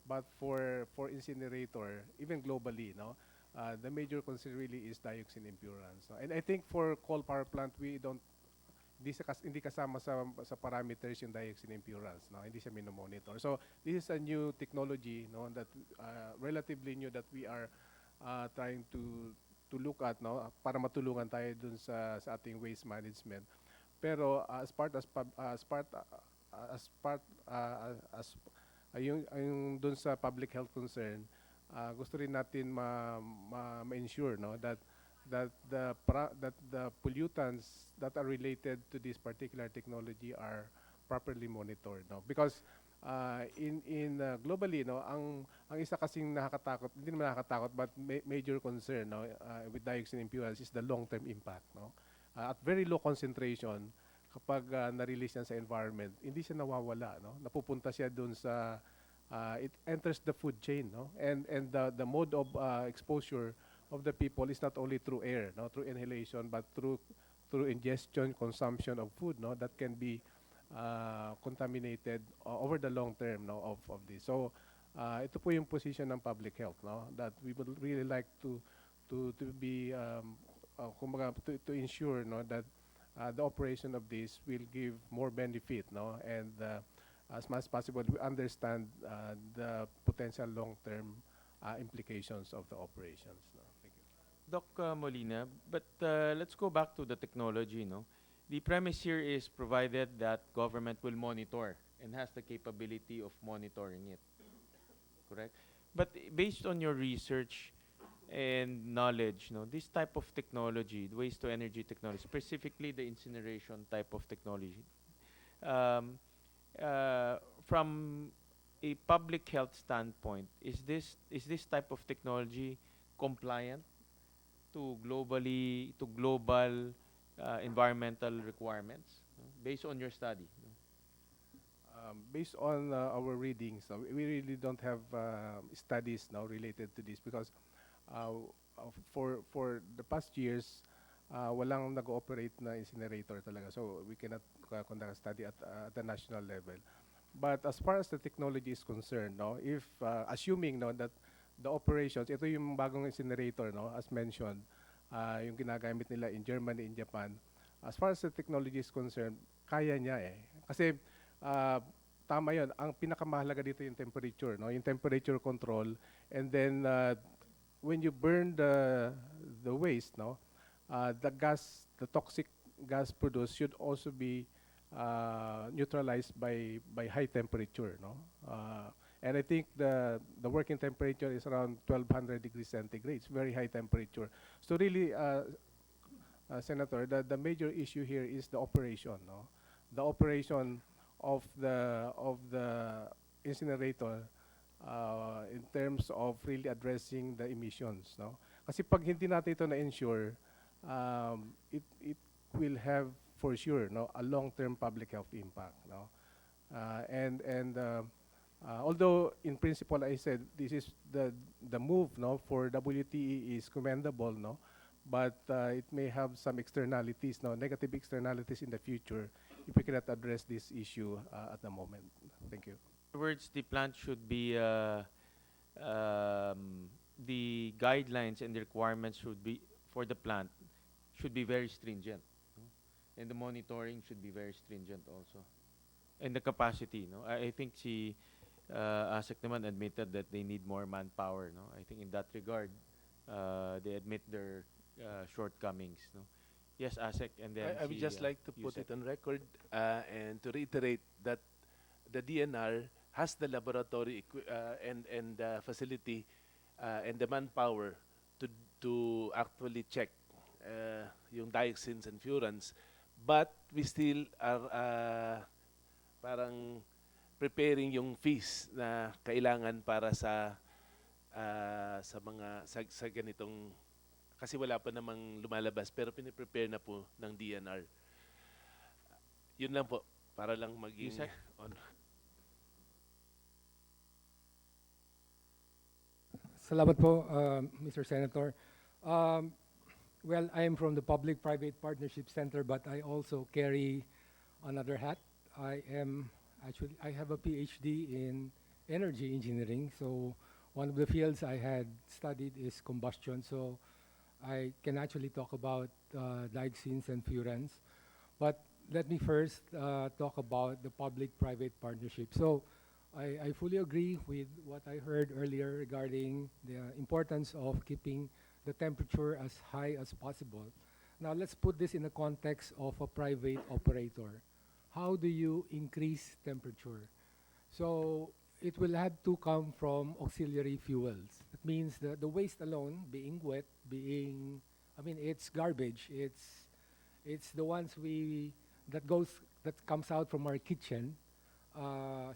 but for incinerator even globally, no, the major concern really is dioxin impurance. No? And I think for coal power plant, we don't hindi kasama sa parameters yung dioxin impurance, no? Hindi siya minomonitor. So this is a new technology, no, that relatively new that we are trying to look at, no, para matulungan tayo dun sa ating waste management. Pero yung dun sa public health concern, gusto rin natin ma-ensure, no, that the pollutants that are related to this particular technology are properly monitored, no? Because globally, no, ang isa kasing nakakatakot, hindi naman nakakatakot, but major concern, no, with dioxin impurance is the long-term impact, no? At very low concentration, kapag na-release yan sa environment, hindi siya nawawala, no? Napupunta siya dun sa it enters the food chain, no? And the mode of exposure of the people is not only through air, no, through inhalation, but through ingestion, consumption of food, no, that can be contaminated over the long term, no, of this. So ito po yung position ng public health, no, that we would really like to be kumbaga, to ensure, no, that the operation of this will give more benefit, no, and as much as possible we understand the potential long term implications of the operations. No? Thank you. Doc Molina, but let's go back to the technology, no? The premise here is provided that government will monitor and has the capability of monitoring it, correct? But based on your research and knowledge, no, this type of technology, the waste to energy technology, specifically the incineration type of technology, from a public health standpoint, is this type of technology compliant to global environmental requirements, no? Based on your study? No? Based on our readings, we really don't have studies now related to this because for the past years, walang nag-ooperate na incinerator talaga. So we cannot conduct a study at the national level. But as far as the technology is concerned, no, if assuming, no, that the operations, ito yung bagong incinerator, no, as mentioned, yung ginagamit nila in Germany, in Japan. As far as the technology is concerned, kaya niya eh. Kasi tama yun, ang pinakamahalaga dito yung temperature, no, yung temperature control, and then when you burn the waste, no, the toxic gas produced should also be neutralized by high temperature, no. And I think the working temperature is around 1200 degrees centigrade. It's very high temperature. So really, Senator, the major issue here is the operation, no? The operation of the incinerator in terms of really addressing the emissions, no? Kasi pag hindi natin ito na-ensure, it will have for sure, no, a long-term public health impact, no? Although in principle I said this is the move, no, for WTE is commendable, no, but it may have some externalities, no, negative externalities in the future if we cannot address this issue at the moment. Thank you. In other words, the plant should be the guidelines and the requirements should be for the plant should be very stringent, no? And the monitoring should be very stringent also, and the capacity, no. I think ASEC naman admitted that they need more manpower, no. I think in that regard, they admit their shortcomings, no. Yes, ASEC, and then I would just like to put it on record and to reiterate that the DNR has the laboratory and the facility and the manpower to actually check yung dioxins and furans, but we still are parang preparing yung fees na kailangan para sa mga sa ganitong, kasi wala pa namang lumalabas pero piniprepare na po ng DNR. Yun lang po para lang maging Yusek? on. Salamat po, Mr. Senator. Well, I am from the Public-Private Partnership Center, but I also carry another hat. I have a PhD in energy engineering, so one of the fields I had studied is combustion, so I can actually talk about dioxins and furans. But let me first talk about the public-private partnership. So I fully agree with what I heard earlier regarding the importance of keeping the temperature as high as possible. Now let's put this in the context of a private operator. How do you increase temperature? So it will have to come from auxiliary fuels. That means the waste alone, being wet, I mean, it's garbage. It's the ones that comes out from our kitchen.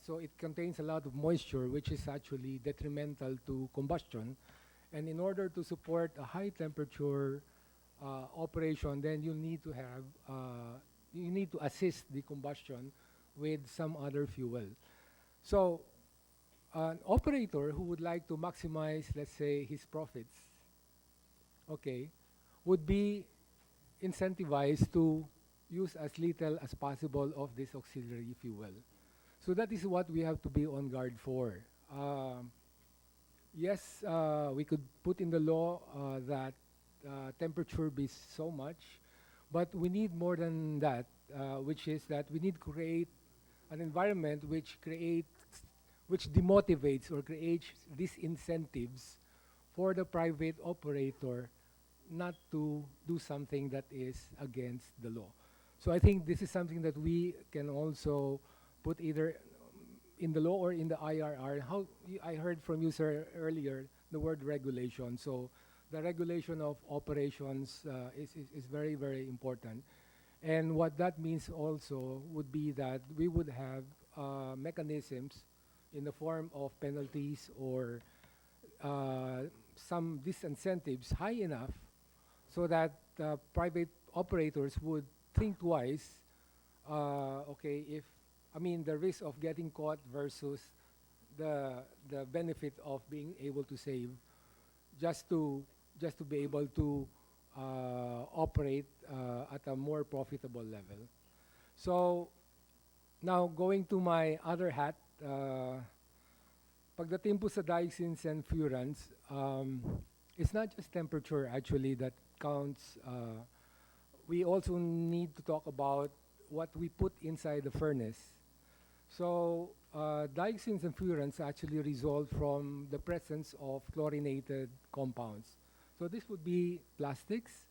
So it contains a lot of moisture, which is actually detrimental to combustion. And in order to support a high temperature operation, then you need to assist the combustion with some other fuel. So an operator who would like to maximize, let's say, his profits, okay, would be incentivized to use as little as possible of this auxiliary fuel. So that is what we have to be on guard for. Yes, we could put in the law that temperature be so much, but we need more than that, which is that we need to create an environment which demotivates or creates disincentives for the private operator not to do something that is against the law. So I think this is something that we can also put either in the law or in the IRR. I heard from you, sir, earlier the word regulation. So the regulation of operations is very, very important. And what that means also would be that we would have mechanisms in the form of penalties or some disincentives high enough so that private operators would think twice, okay, the risk of getting caught versus the benefit of being able to save just to be able to operate at a more profitable level. So now going to my other hat, pagdating po sa dioxins and furans, it's not just temperature actually that counts. We also need to talk about what we put inside the furnace. So dioxins and furans actually result from the presence of chlorinated compounds. So this would be plastics,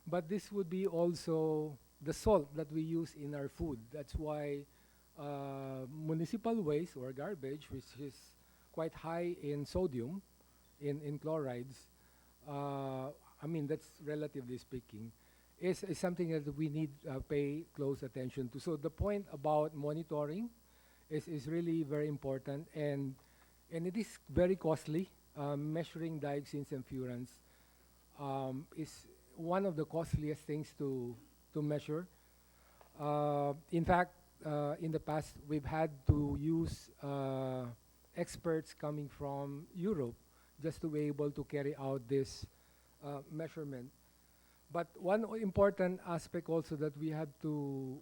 but this would be also the salt that we use in our food. That's why municipal waste or garbage, which is quite high in sodium, in chlorides, that's relatively speaking, is something that we need pay close attention to. So the point about monitoring is really very important, and it is very costly. Measuring dioxins and furans is one of the costliest things to measure. In fact, in the past, we've had to use experts coming from Europe just to be able to carry out this measurement. But one important aspect also that we have to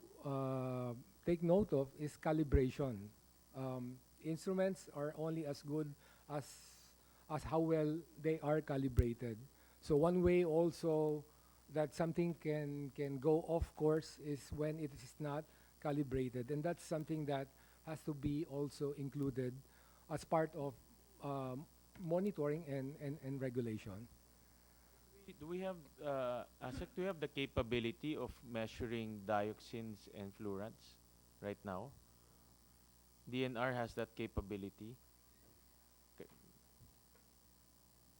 take note of is calibration. Instruments are only as good as how well they are calibrated. So one way also that something can go off course is when it is not calibrated, and that's something that has to be also included as part of monitoring and regulation. Do we have, ASEC, do we have the capability of measuring dioxins and fluorants right now? DNR has that capability. Okay.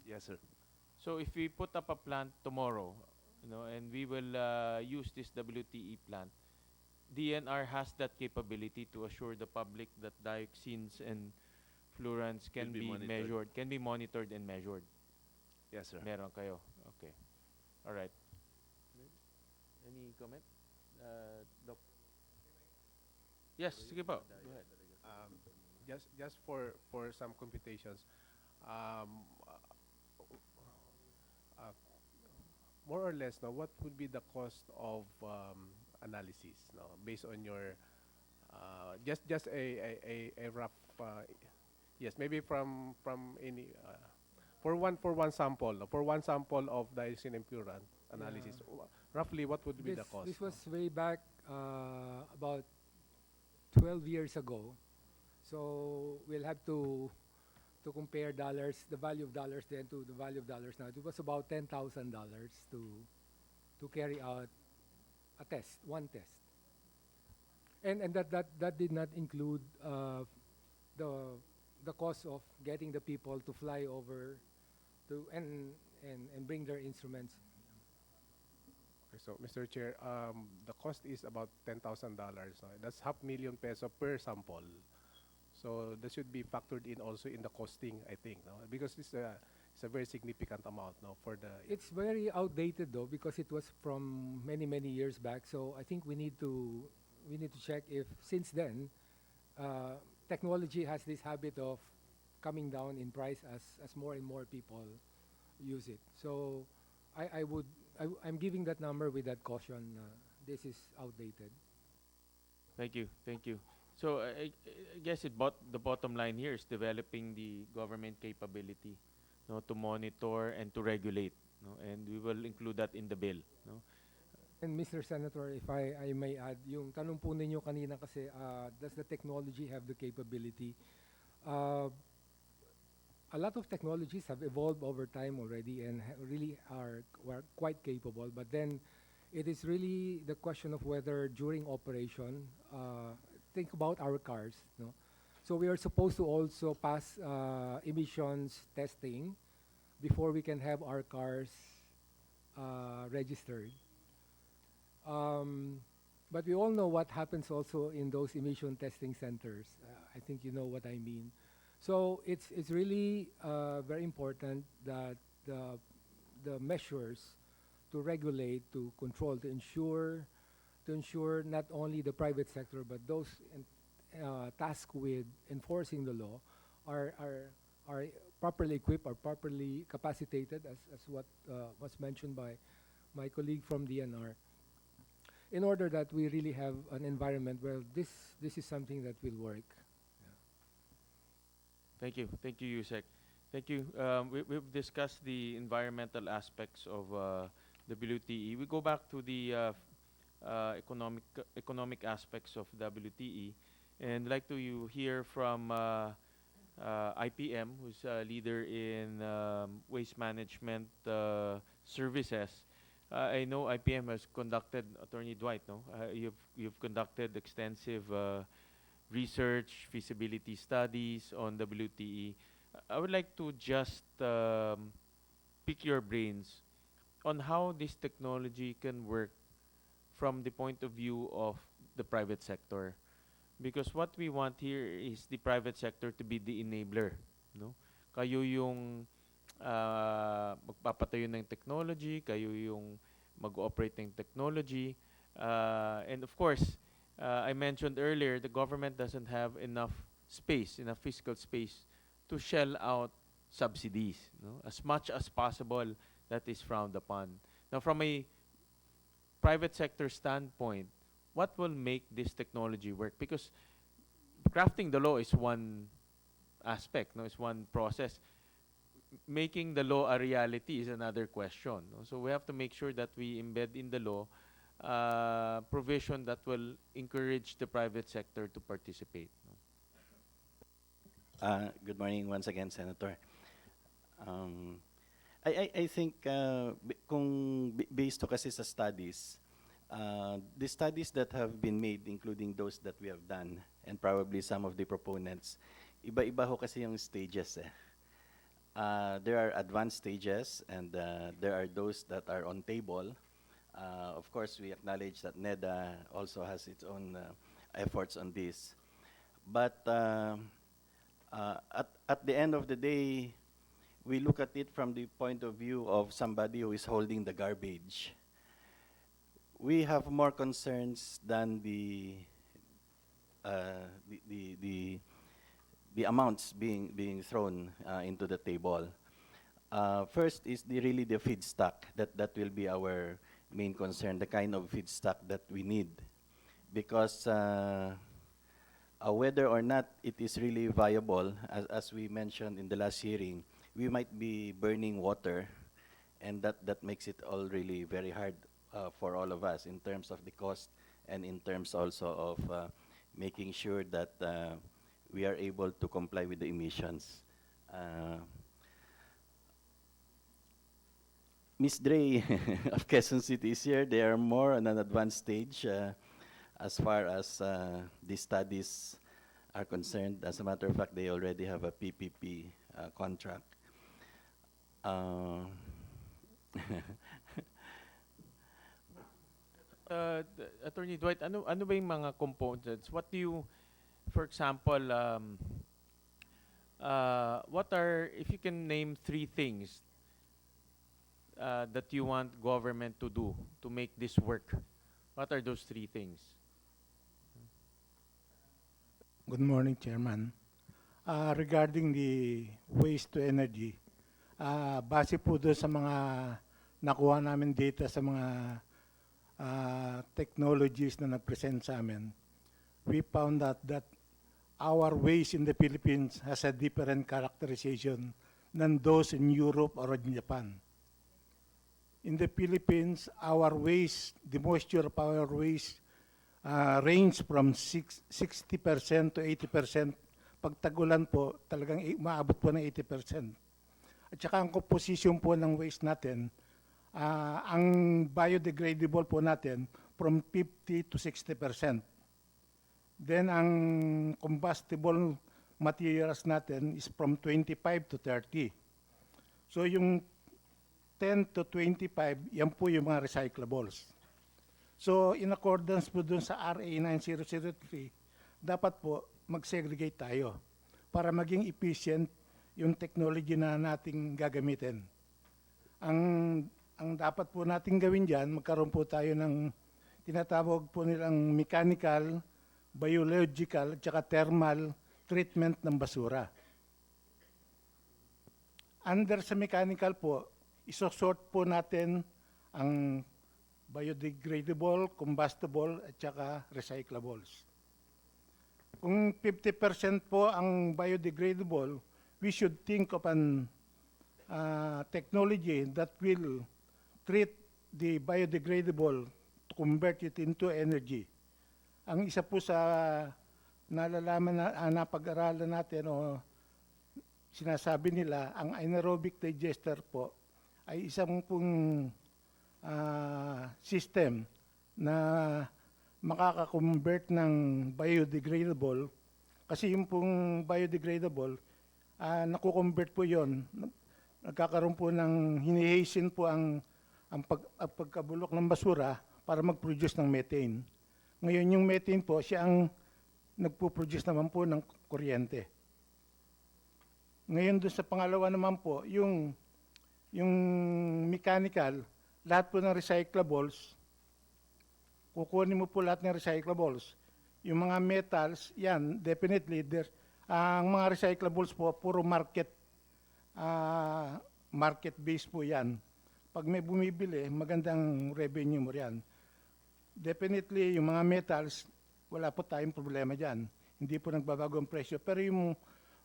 Yes, sir. So if we put up a plant tomorrow, and we will use this WTE plant, DNR has that capability to assure the public that dioxins and fluorants can Will be be monitored. measured, can be monitored and measured. Yes, sir. Meron kayo. Okay. All right. Any comment? Doc? Yes, sige po. Go ahead. Just for some computations, more or less, now what would be the cost of analysis, based on your just a rough Yes, maybe from any for one sample, no, for one sample of dioxin and furan analysis, roughly what would be the cost? This was way back about 12 years ago. So we'll have to compare dollars, the value of dollars then to the value of dollars now. It was about $10,000 to carry out a test, one test. And that did not include the cost of getting the people to fly over to and bring their instruments. Okay, so, Mr. Chair, the cost is about $10,000. That's $500,000 per sample. So that should be factored in also in the costing, I think, no? Because it's a very significant amount, no, for the. It's very outdated though because it was from many years back. So I think we need to check if since then technology has this habit of coming down in price as more and more people use it. So I'm giving that number with that caution. This is outdated. Thank you. Thank you. So I guess the bottom line here is developing the government capability, no, to monitor and to regulate, no, and we will include that in the bill, no. And Mr. Senator, if I may add, yung tanong po ninyo kanina kasi, does the technology have the capability? A lot of technologies have evolved over time already and really were quite capable. But then it is really the question of whether during operation, think about our cars, no? So we are supposed to also pass emissions testing before we can have our cars registered. But we all know what happens also in those emission testing centers. I think you know what I mean. So it's really very important that the measures to regulate, to control, to ensure not only the private sector but those tasked with enforcing the law are properly equipped, are properly capacitated, as what was mentioned by my colleague from DNR, in order that we really have an environment where this is something that will work. Thank you. Thank you, Yusek. Thank you. We've discussed the environmental aspects of WTE. We go back to the economic aspects of WTE, and like to you hear from IPM, who's a leader in waste management services. I know IPM has conducted, Attorney Dwight, no? You've conducted extensive research, feasibility studies on WTE. I would like to just pick your brains on how this technology can work from the point of view of the private sector. Because what we want here is the private sector to be the enabler, no? Kayo yung magpapatayo ng technology, kayo yung mag-operate ng technology. And of course, I mentioned earlier, the government doesn't have enough fiscal space to shell out subsidies, no? As much as possible, that is frowned upon. Now, from a private sector standpoint, what will make this technology work? Because crafting the law is one aspect, no? It's one process. Making the law a reality is another question, no? So we have to make sure that we embed in the law provision that will encourage the private sector to participate, no? Good morning once again, Senator. I think based to kasi sa studies, the studies that have been made, including those that we have done, and probably some of the proponents, iba-iba ho kasi yung stages eh. There are advanced stages and there are those that are on table. Of course, we acknowledge that NEDA also has its own efforts on this. But at the end of the day, we look at it from the point of view of somebody who is holding the garbage. We have more concerns than the amounts being thrown into the table. First is really the feedstock. That will be our main concern, the kind of feedstock that we need. Because whether or not it is really viable, as we mentioned in the last hearing, we might be burning water, and that makes it all really very hard for all of us in terms of the cost and in terms also of making sure that we are able to comply with the emissions. Ms. Dre of Quezon City is here. They are more on an advanced stage as far as these studies are concerned. As a matter of fact, they already have a PPP contract. Attorney Dwight, ano ba yung mga components? What do you, for example, what are, if you can name 3 things that you want government to do to make this work, what are those 3 things? Good morning, Chairman. Regarding the waste to energy, base po doon sa mga nakuha namin data sa mga technologies na nag-present sa amin, we found out that our waste in the Philippines has a different characterization than those in Europe or in Japan. In the Philippines, our waste, the moisture of our waste range from 60% to 80%. Pag tagulan po, talagang maabot po ng 80%. At saka ang composition po ng waste natin, ang biodegradable po natin from 50 to 60%. Then ang combustible materials natin is from 25 to 30. So yung 10 to 25, yan po yung mga recyclables. So in accordance po dun sa RA 9003, dapat po mag-segregate tayo para maging efficient yung technology na nating gagamitin. Ang dapat po nating gawin dyan, magkaroon po tayo ng tinatawag po nilang mechanical, biological, at saka thermal treatment ng basura. Under sa mechanical po, isosort po natin ang biodegradable, combustible, at saka recyclables. Kung 50% po ang biodegradable, we should think of an technology that will treat the biodegradable to convert it into energy. Ang isa po sa nalalaman na napag-aralan natin o sinasabi nila, ang anaerobic digester po ay isang pong system na makaka-convert ng biodegradable kasi yung pong biodegradable, naku-convert po yon, nagkakaroon po ng hinihasten po ang pagkabulok ng basura para mag-produce ng methane. Ngayon yung methane po, siya ang nagpo-produce naman po ng kuryente. Ngayon doon sa pangalawa naman po, yung mechanical, lahat po ng recyclables, kukunin mo po lahat ng recyclables. Yung mga metals, yan, definitely, ang mga recyclables po, puro market-based po yan. Pag may bumibili, magandang revenue mo yan. Definitely, yung mga metals, wala po tayong problema dyan. Hindi po nagbabago ang presyo. Pero yung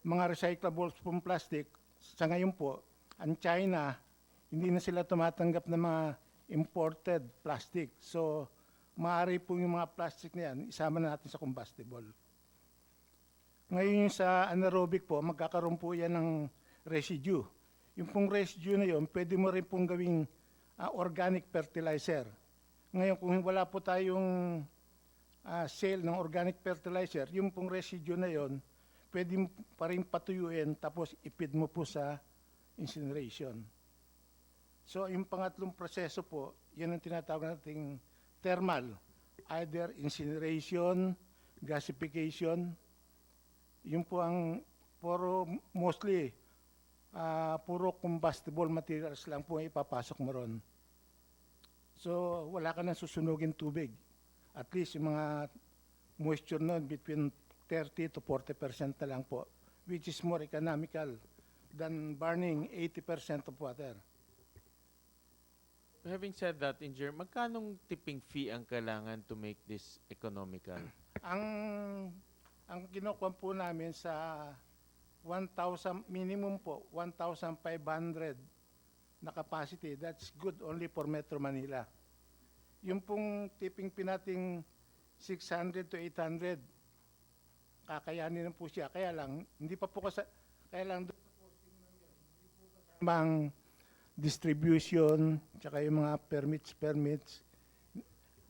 mga recyclables pong plastic, sa ngayon po, ang China, hindi na sila tumatanggap ng mga imported plastic. So, maaari po yung mga plastic na yan, isama na natin sa combustible. Ngayon yung sa anaerobic po, magkakaroon po yan ng residue. Yung pong residue na yun, pwede mo rin pong gawing organic fertilizer. Ngayon, kung wala po tayong sale ng organic fertilizer, yung pong residue na yun, pwede mo pa rin patuyuin, tapos ipid mo po sa incineration. So, yung pangatlong proseso po, yan ang tinatawag nating thermal. Either incineration, gasification, yun po ang mostly, puro combustible materials lang po ang ipapasok mo ron. So, wala ka nang susunugin tubig. At least yung mga moisture nun between 30 to 40% na lang po, which is more economical than burning 80% of water. Having said that, Engineer, magkanong tipping fee ang kailangan to make this economical? Ang ang kinukuha po namin sa 1,000, minimum po, 1,500 na capacity. That's good only for Metro Manila. Yung pong tipping fee nating 600 to 800, kakayanin na po siya. Kaya lang, hindi pa po kaya lang doon mang distribution, tsaka yung mga permits,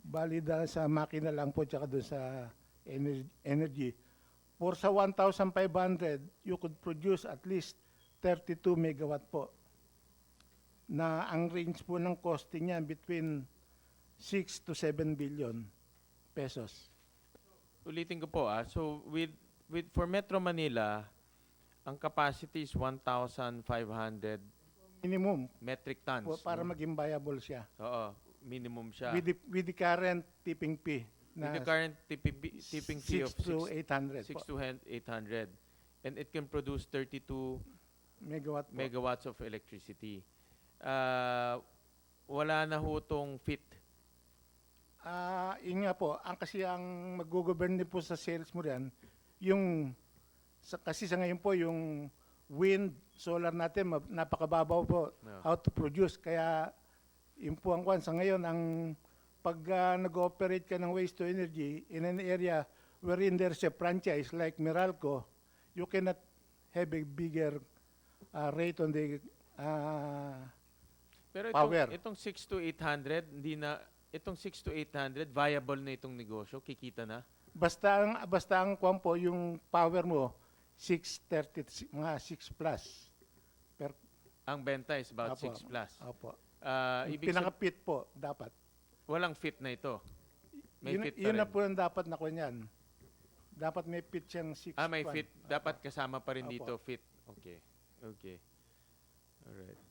balida sa makina lang po, tsaka doon sa energy. For sa 1,500, you could produce at least 32 megawatt po. Na ang range po ng costing niya between 6 to 7 billion pesos. Ulitin ko po So for Metro Manila, ang capacity is 1,500 Minimum metric tons. po, para no? maging viable siya. Oo, minimum siya. With the current tipping fee With na the current tipping fee of 6 to 800 6 po. to 800. And it can produce 32 Megawatt po. megawatts of electricity. Wala na ho tong fit. Yun nga po, kasi ang mag-govern din po sa sales mo yan, yung, kasi sa ngayon po, yung wind, solar natin, napakababaw po, No. how to produce. Kaya, yun po ang kwan. Sa ngayon, pag nag-ooperate ka ng waste to energy in an area wherein there's a franchise like Meralco, you cannot have a bigger rate on the Pero power. itong 6 to 800, itong 6 to 800, viable na itong negosyo? Kikita na? Basta ang kwan po, yung power mo, 630, mga 6 plus. Ang benta is about Apo. 6 plus. Opo. Ibig Pinaka-fit po, dapat. walang fit na ito. May fit pa Yun rin. na po yung dapat na kunyan. Dapat may fit siyang 6. May fit. Dapat kasama pa rin Apo. dito, fit. Okay. Okay. Alright.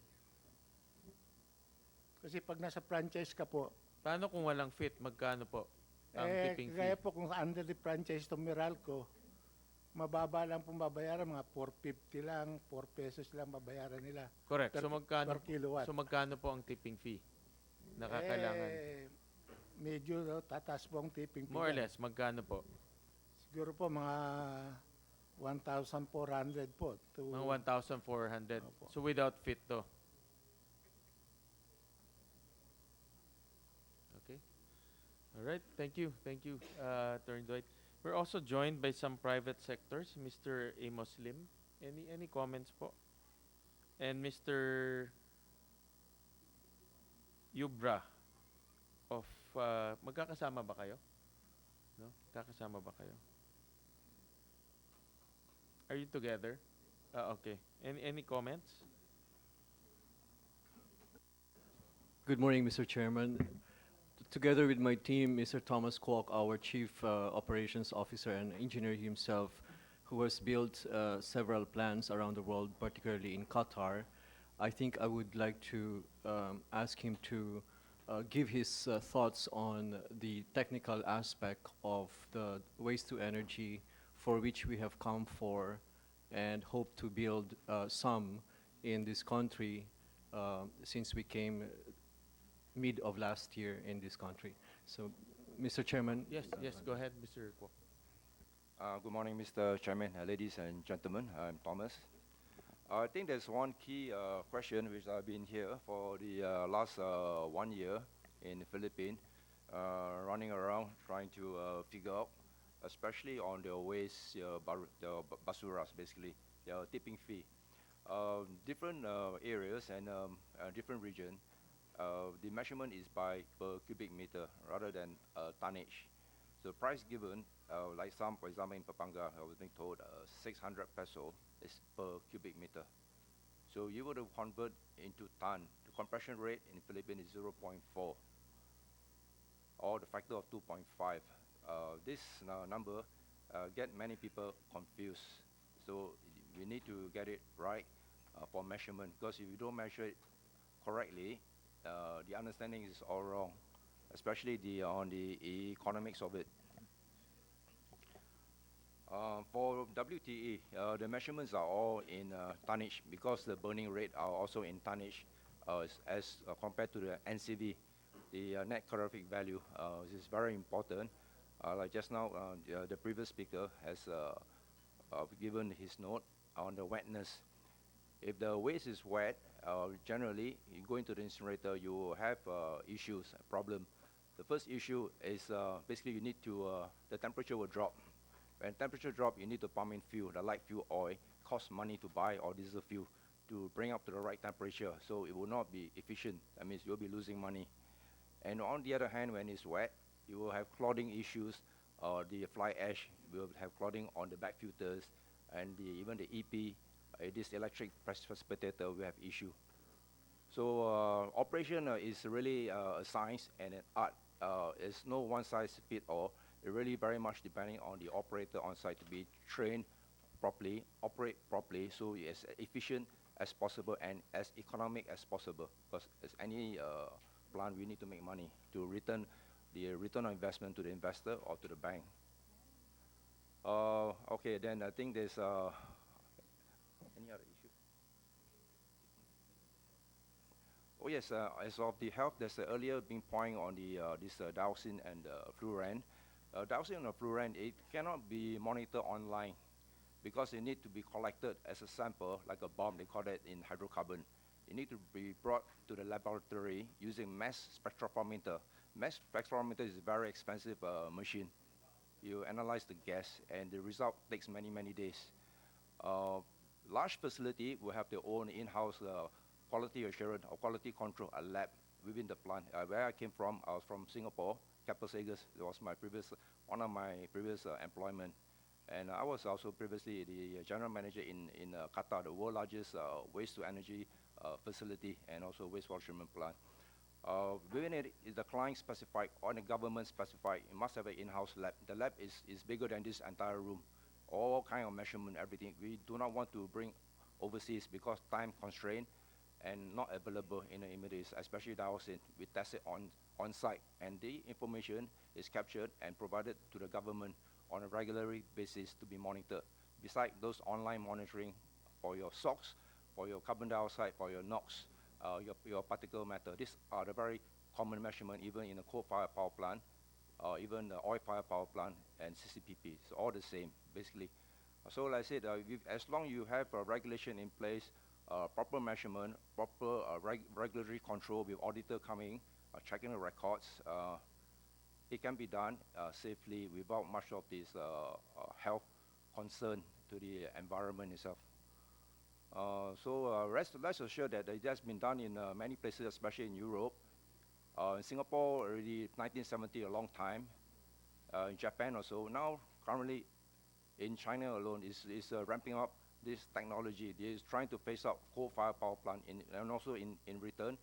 Kasi pag nasa franchise ka po, Paano kung walang fit? Magkano po ang tipping fee? kaya po kung under the franchise to Meralco, mababa lang pong babayaran, mga 450 lang, 4 pesos lang babayaran nila Correct. So per kilowatt. magkano po ang tipping fee? Nakakailangan. Medyo tataas po ang tipping fee. More or yan. less, magkano po? Siguro po mga 1,400 po. Mga 1,400. Opo. So without fit to. Okay. All right. Thank you. Thank you, Attorney Dwight. We're also joined by some private sectors. Mr. Amos Lim. Any comments po? And Mr. Yubra of magkakasama ba kayo? No? Magkakasama ba kayo? Are you together? Okay. Any comments? Good morning, Mr. Chairman. Together with my team, Mr. Thomas Kwok, our Chief Operations Officer and engineer himself, who has built several plants around the world, particularly in Qatar, I think I would like to ask him to give his thoughts on the technical aspect of the waste to energy for which we have come for and hope to build some in this country since we came mid of last year in this country. So, Mr. Chairman. Yes, go ahead, Mr. Kwok. Good morning, Mr. Chairman, ladies and gentlemen. I'm Thomas. I think there's one key question which I've been here for the last 1 year in the Philippines, running around trying to figure out, especially on the waste, the basuras, basically, the tipping fee. Different areas and different region, the measurement is by per cubic meter rather than tonnage. So the price given, like some, for example, in Pampanga, I was being told 600 peso is per cubic meter. So you would have convert into ton. The compression rate in the Philippines is 0.4, or the factor of 2.5. This number get many people confused. So we need to get it right for measurement, because if you don't measure it correctly, the understanding is all wrong, especially on the economics of it. For WTE, the measurements are all in tonnage, because the burning rate are also in tonnage as compared to the NCV. The net calorific value is very important. Like just now, the previous speaker has given his note on the wetness. If the waste is wet, generally, you go into the incinerator, you will have issues, a problem. The first issue is basically you need to, the temperature will drop. When temperature drop, you need to pump in fuel, the light fuel oil, costs money to buy or diesel fuel to bring up to the right temperature, so it will not be efficient. That means you'll be losing money. And on the other hand, when it's wet, you will have clogging issues, the fly ash will have clogging on the back filters, and even the EP, this electric precipitator will have issue. So operation is really a science and an art. It's no one size fit all. It really very much depending on the operator on site to be trained properly, operate properly, so it's as efficient as possible and as economic as possible. Because as any plant, we need to make money to return the return on investment to the investor or to the bank. Okay, then I think there's any other issue? Oh yes, as of the health, there's earlier been point on the this dioxin and fluorine. Dioxin and fluorine, it cannot be monitored online because it need to be collected as a sample, like a bomb, they call that in hydrocarbon. It need to be brought to the laboratory using mass spectrophometer. Mass spectrophometer is a very expensive machine. You analyze the gas, and the result takes many, many days. Large facility will have their own in-house quality assurance or quality control, a lab within the plant. Where I came from, I was from Singapore, Keppel Sagers. It was my previous, one of my previous employment. And I was also previously the general manager in Qatar, the world's largest waste-to-energy facility and also wastewater treatment plant. Within it is the client specified or the government specified. You must have an in-house lab. The lab is bigger than this entire room. All kind of measurement, everything. We do not want to bring overseas because time constraint and not available in the immediate, especially dioxin. We test it on site, and the information is captured and provided to the government on a regular basis to be monitored. Besides those online monitoring for your SOx, for your carbon dioxide, for your NOx, your particulate matter. These are the very common measurement even in a coal-fired power plant, even the oil-fired power plant and CCPP. It's all the same, basically. So like I said, as long you have a regulation in place, proper measurement, proper regulatory control with auditor coming, checking the records, it can be done safely without much of this health concern to the environment itself. So rest assured that it has been done in many places, especially in Europe. In Singapore, already 1970, a long time. In Japan also. Now, currently, in China alone, is ramping up this technology. They is trying to phase out coal-fired power plant and also in return,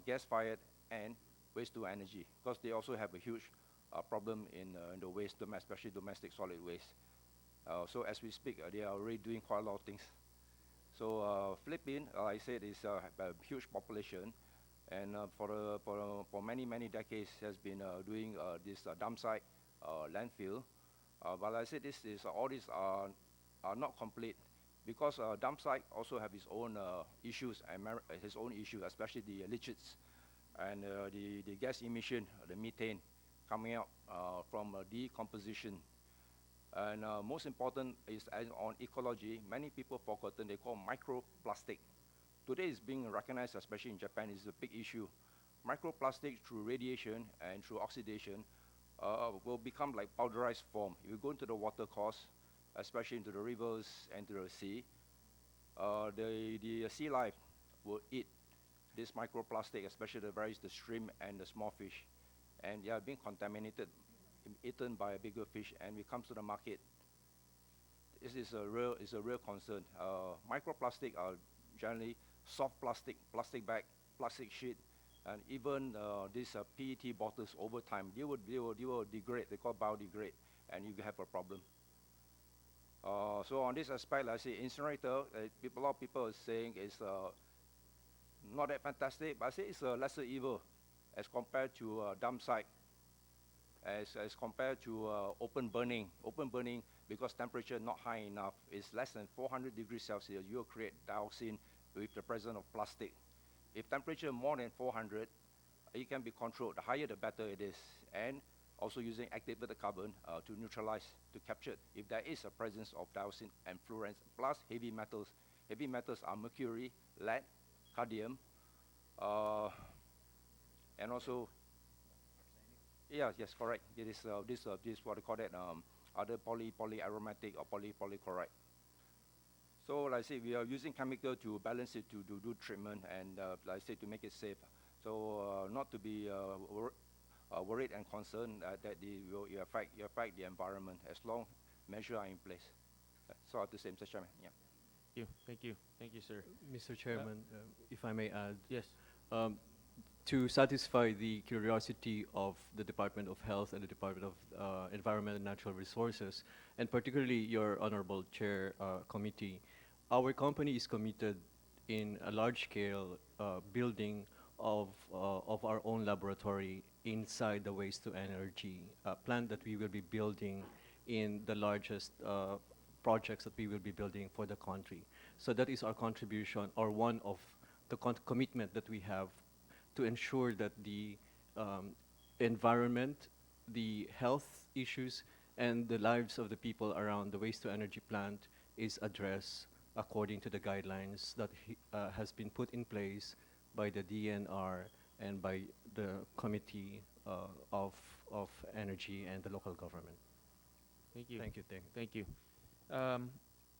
gas-fired and waste-to-energy, because they also have a huge problem in the waste, especially domestic solid waste. So as we speak, they are already doing quite a lot of things. So Philippines, I said, is a huge population, and for many decades has been doing this dump site landfill. But I said all these are not complete because dump site also have its own issues and his own issues, especially the leachates and the gas emission, the methane coming out from decomposition. And most important is on ecology. Many people forgotten, they call microplastic. Today is being recognized, especially in Japan, is a big issue. Microplastic through radiation and through oxidation will become like powderized form. If you go into the water course, especially into the rivers and to the sea, the sea life will eat this microplastic, especially the shrimp and the small fish. And they are being contaminated, eaten by a bigger fish, and it comes to the market. This is a real concern. Microplastic are generally soft plastic, plastic bag, plastic sheet, and even these PET bottles over time, they will degrade. They call biodegrade, and you have a problem. So on this aspect, I say incinerator. A lot of people are saying it's not that fantastic, but I say it's a lesser evil as compared to dump site. As compared to open burning. Open burning, because temperature not high enough, is less than 400 degrees Celsius, you will create dioxin with the presence of plastic. If temperature more than 400, it can be controlled. The higher, the better it is. And also using activated carbon to neutralize, to capture if there is a presence of dioxin and fluorines, plus heavy metals. Heavy metals are mercury, lead, cadmium, and also, yes, correct. It is this what they call it, other polyaromatic or polychloride. So like I say, we are using chemical to balance it to do treatment and like I say, to make it safe. So not to be worried and concerned that you affect the environment as long measures are in place. So I have to say, Mr. Chairman, yeah. Thank you, sir. Mr. Chairman, if I may add, Yes. um, to satisfy the curiosity of the Department of Health and the Department of Environment and Natural Resources, and particularly your Honorable Chair Committee, our company is committed in a large-scale building of our own laboratory inside the waste-to-energy plant that we will be building in the largest projects that we will be building for the country. So that is our contribution, or one of the commitment that we have to ensure that the environment, the health issues, and the lives of the people around the waste-to-energy plant is addressed according to the guidelines that has been put in place by the DNR and by the Committee of Energy and the local government. Thank you. Thank you. Thank you.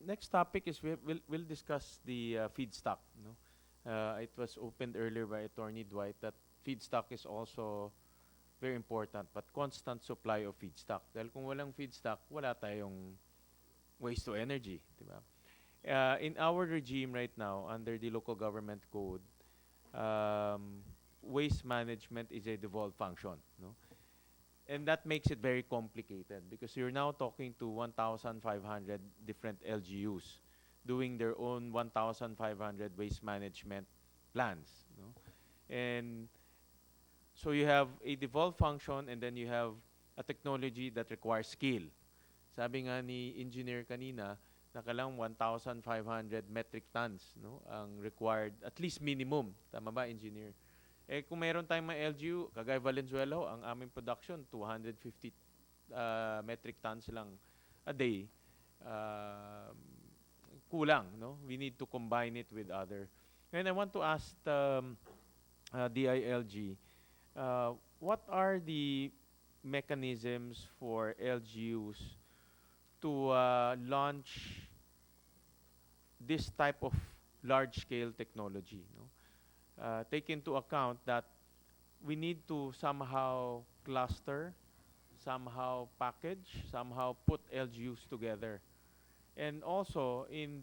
Next topic is we'll discuss the feedstock. No? It was opened earlier by Attorney Dwight that feedstock is also very important, but constant supply of feedstock. Dahil kung walang feedstock, wala tayong waste to energy, di ba? In our regime right now, under the local government code, waste management is a devolved function, no? And that makes it very complicated because you're now talking to 1,500 different LGUs doing their own 1,500 waste management plans, no? And so you have a devolved function and then you have a technology that requires skill. Sabi nga ni engineer kanina, nakalang 1,500 metric tons, no, ang required, at least minimum. Tama ba, engineer? Eh, kung mayroon tayong mga LGU, kagaya Valenzuela, ang aming production, 250 metric tons lang a day. Kulang, no? We need to combine it with other. And I want to ask DILG, what are the mechanisms for LGUs to launch this type of large-scale technology, no? Take into account that we need to somehow cluster, somehow package, somehow put LGUs together. And also, in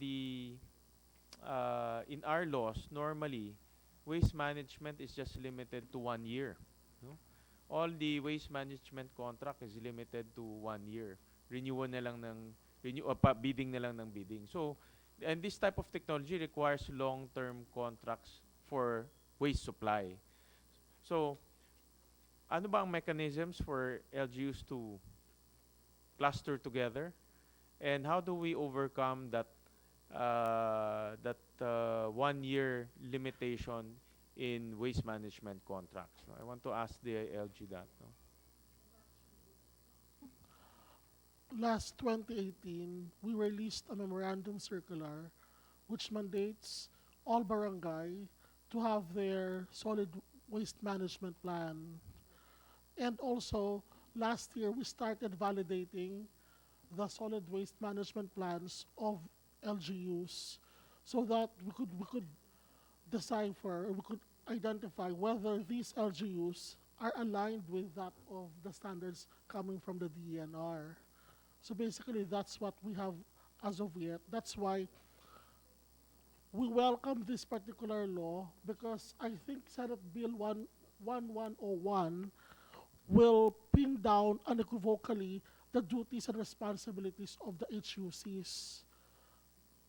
our laws, normally, waste management is just limited to 1 year, no? All the waste management contract is limited to 1 year. Renewal na lang ng bidding na lang ng bidding. So, and this type of technology requires long-term contracts for waste supply. So, ano ba ang mechanisms for LGUs to cluster together? And how do we overcome that 1 year limitation in waste management contracts? No? I want to ask the LG that. No? Last 2018, we released a memorandum circular which mandates all barangay to have their solid waste management plan. And also, last year, we started validating the solid waste management plans of LGUs so that we could decipher, we could identify whether these LGUs are aligned with that of the standards coming from the DNR. So basically, that's what we have as of yet. That's why we welcome this particular law because I think Senate Bill 1101 will pin down unequivocally the duties and responsibilities of the HUCs.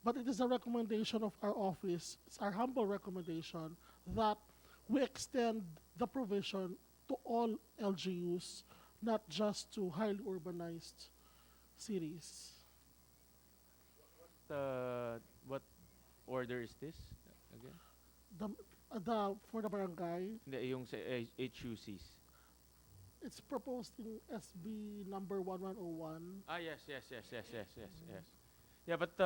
But it is a recommendation of our office, it's our humble recommendation, that we extend the provision to all LGUs, not just to highly urbanized cities. What order is this again? For the barangay, Hindi, yung sa HUCs. It's proposed in SB number 1101. Ah, yes, yes, yes, yes, yes, yes, yes. Yeah, but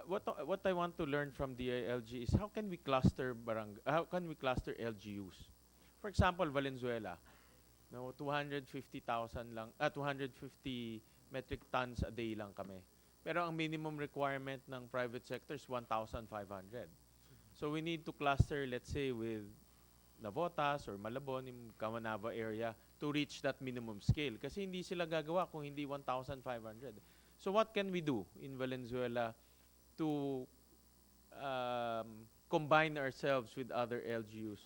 what I want to learn from the LG is how can we cluster how can we cluster LGUs? For example, Valenzuela, no, 250,000 lang, 250 metric tons a day lang kami. Pero ang minimum requirement ng private sector is 1,500. So we need to cluster, let's say, with Navotas or Malabon, yung Kamanava area, to reach that minimum scale. Kasi hindi sila gagawa kung hindi 1,500. So what can we do in Valenzuela to combine ourselves with other LGUs?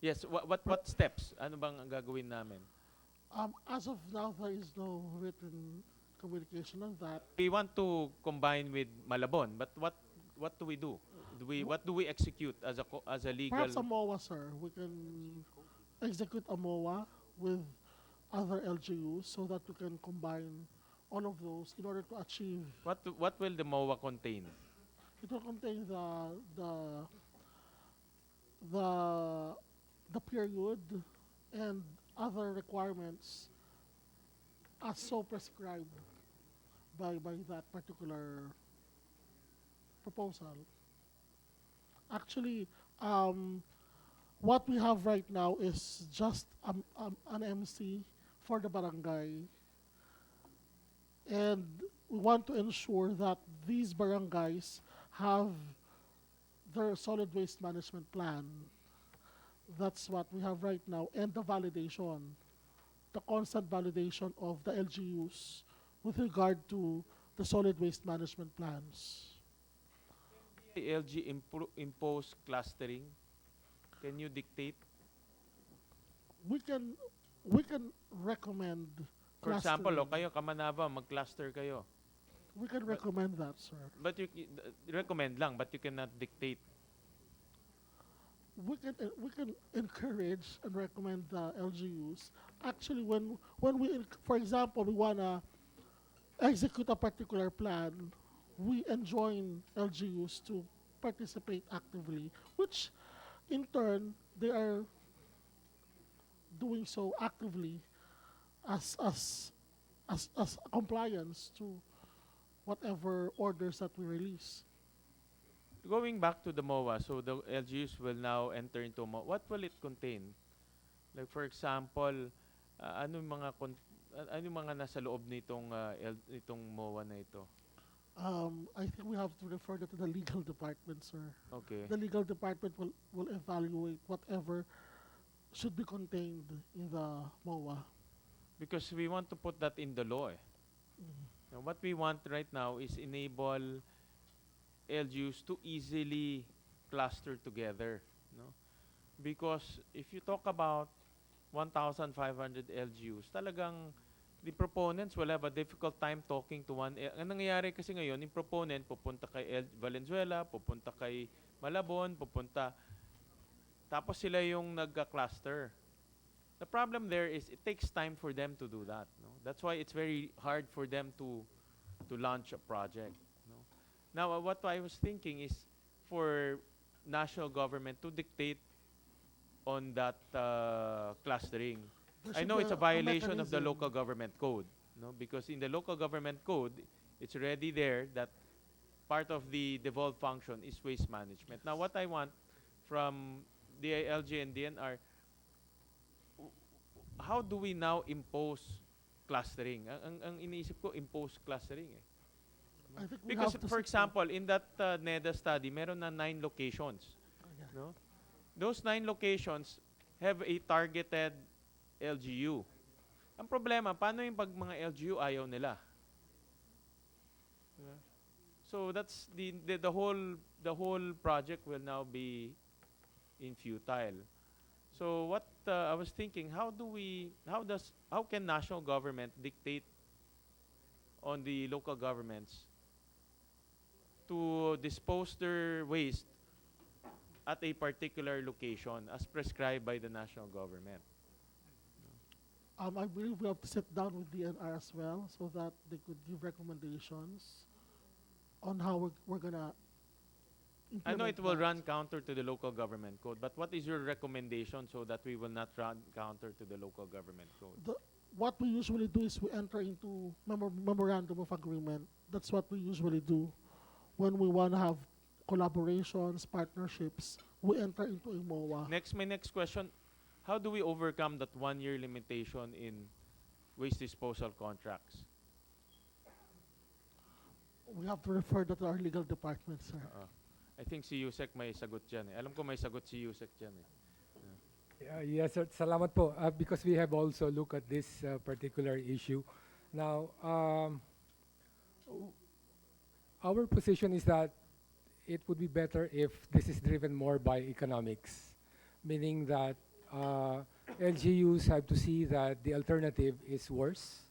Yes, what steps? Ano bang ang gagawin namin? As of now, there is no written communication on that. We want to combine with Malabon, but what do we do? What do we execute as a legal? Perhaps a MOA, sir. We can execute a MOA with other LGUs so that we can combine all of those in order to achieve. What will the MOA contain? It will contain the period and other requirements as so prescribed by that particular proposal. Actually, what we have right now is just an MC for the barangay, and we want to ensure that these barangays have their solid waste management plan. That's what we have right now, and the validation, the constant validation of the LGUs with regard to the solid waste management plans. The LG impose clustering. Can you dictate? We can recommend For example, clustering. kayo, Kamanava, mag-cluster kayo. We can recommend that, sir. But you recommend lang, but you cannot dictate. We can encourage and recommend the LGUs. Actually, when for example, we wanna execute a particular plan, we enjoin LGUs to participate actively, which in turn they are doing so actively as compliance to whatever orders that we release. Going back to the MOA, so the LGUs will now enter into MOA. What will it contain? Like for example, ano yung mga nasa loob nitong itong MOA na ito? I think we have to refer that to the legal department, sir. Okay. The legal department will evaluate whatever should be contained in the MOA. Because we want to put that in the law. Now, what we want right now is enable LGUs to easily cluster together. No? Because if you talk about 1,500 LGUs, talagang the proponents will have a difficult time talking to one. Ang nangyayari kasi ngayon, yung proponent pupunta kay Valenzuela, pupunta kay Malabon, tapos sila yung nagka-cluster. The problem there is it takes time for them to do that. No? That's why it's very hard for them to launch a project. No? Now, what I was thinking is for national government to dictate on that clustering. There I should know be it's a violation of the mechanism. local government code, no? Because in the local government code, it's already there that part of the devolved function is waste management. Now, what I want from the LG and DNR, how do we now impose clustering? Ang iniisip ko, impose clustering. I think we Because, have to for sit example, in that NEDA study, meron na 9 locations. yeah. No? Those 9 locations have a targeted LGU. Ang problema, paano yung pag mga LGU ayaw nila? Diba? So that's the whole project will now be in futile. So what I was thinking, how can national government dictate on the local governments to dispose their waste at a particular location as prescribed by the national government? I believe we have to sit down with DNR as well so that they could give recommendations on how we're gonna I know implement it will that. run counter to the local government code, but what is your recommendation so that we will not run counter to the local government code? What we usually do is we enter into memorandum of agreement. That's what we usually do when we want to have collaborations, partnerships. We enter into a MOA. My next question, how do we overcome that 1 year limitation in waste disposal contracts? We have to refer that to our legal department, sir. I think si Yusek may sagot dyan eh. Alam ko may sagot si Yusek dyan eh. Yes, sir. Salamat po. Because we have also looked at this particular issue. Now, our position is that it would be better if this is driven more by economics, meaning that LGUs have to see that the alternative is worse.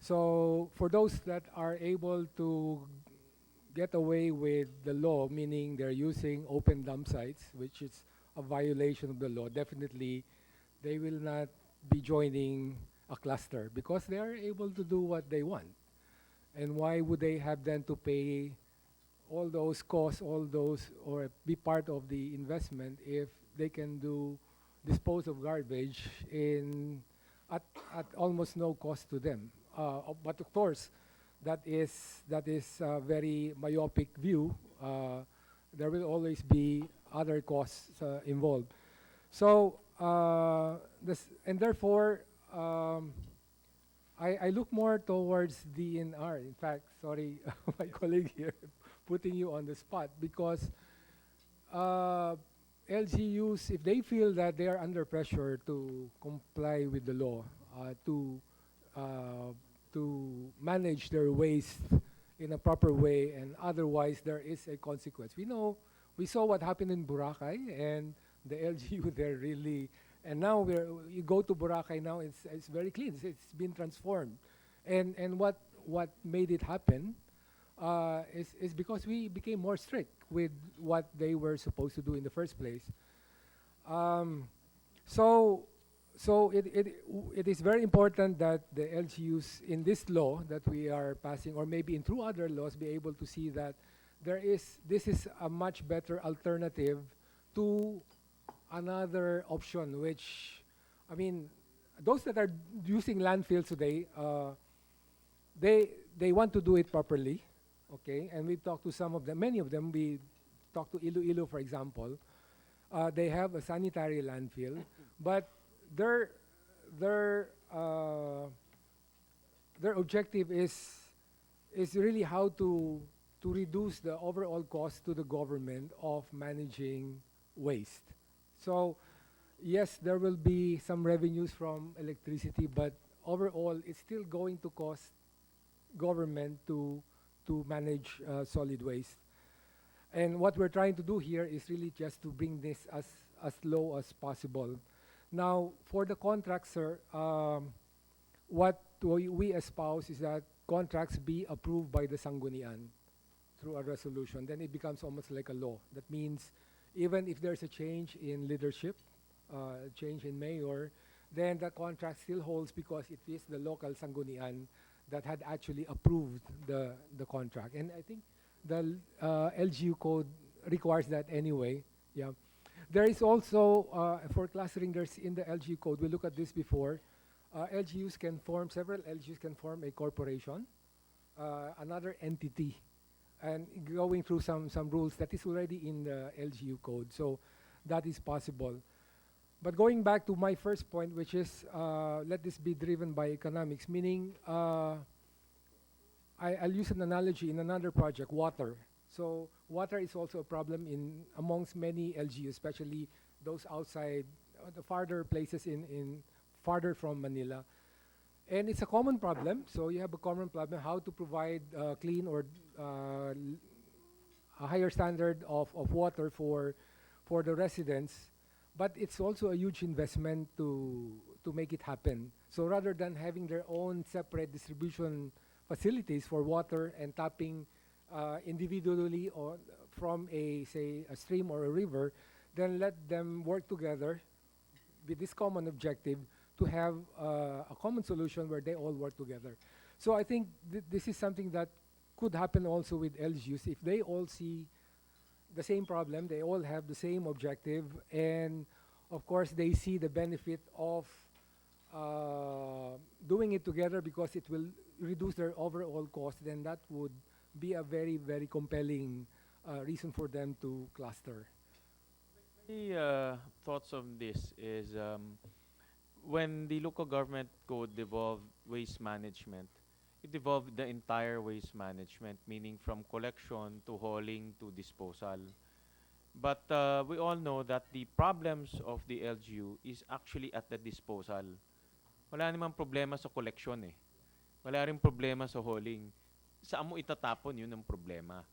So for those that are able to get away with the law, meaning they're using open dump sites, which is a violation of the law, definitely they will not be joining a cluster because they are able to do what they want. And why would they have then to pay all those costs, all those, or be part of the investment if they can dispose of garbage at almost no cost to them? But of course, that is a very myopic view. There will always be other costs involved. So and therefore, I look more towards DNR. In fact, sorry, my colleague here, putting you on the spot because LGUs, if they feel that they are under pressure to comply with the law, to manage their waste in a proper way, and otherwise there is a consequence. We saw what happened in Boracay, and the LGU there really, and now you go to Boracay now, it's very clean. It's been transformed, and what made it happen is because we became more strict with what they were supposed to do in the first place. So it is very important that the LGUs in this law that we are passing, or maybe in through other laws, be able to see that this is a much better alternative to another option, which, I mean, those that are using landfills today, they want to do it properly, okay? And we've talked to some of them, many of them. We talked to Iloilo, for example. They have a sanitary landfill, but their objective is really how to reduce the overall cost to the government of managing waste. So yes, there will be some revenues from electricity, but overall it's still going to cost government to manage solid waste. And what we're trying to do here is really just to bring this as low as possible. Now, for the contracts, sir, what we espouse is that contracts be approved by the Sanggunian through a resolution. Then it becomes almost like a law. That means even if there's a change in leadership, change in mayor, then the contract still holds because it is the local Sanggunian that had actually approved the contract. And I think the LGU code requires that anyway. Yeah. There is also, for clustering, there's in the LGU code, we look at this before, several LGUs can form a corporation, another entity, and going through some rules that is already in the LGU code. So that is possible. But going back to my first point, which is let this be driven by economics, meaning I'll use an analogy in another project, water. So water is also a problem amongst many LGUs, especially those outside the farther places farther from Manila. And it's a common problem. So you have a common problem how to provide clean or a higher standard of water for the residents. But it's also a huge investment to make it happen. So rather than having their own separate distribution facilities for water and tapping individually or from a stream or a river, then let them work together with this common objective to have a common solution where they all work together. So I think this is something that could happen also with LGUs if they all see the same problem. They all have the same objective, and of course, they see the benefit of doing it together because it will reduce their overall cost. Then that would be a very, very compelling reason for them to cluster. My thoughts on this is when the local government code devolved waste management, it devolved the entire waste management, meaning from collection to hauling to disposal. But we all know that the problems of the LGU is actually at the disposal. Wala namang problema sa collection eh. Wala rin problema sa hauling. Saan mo itatapon, yun ang problema.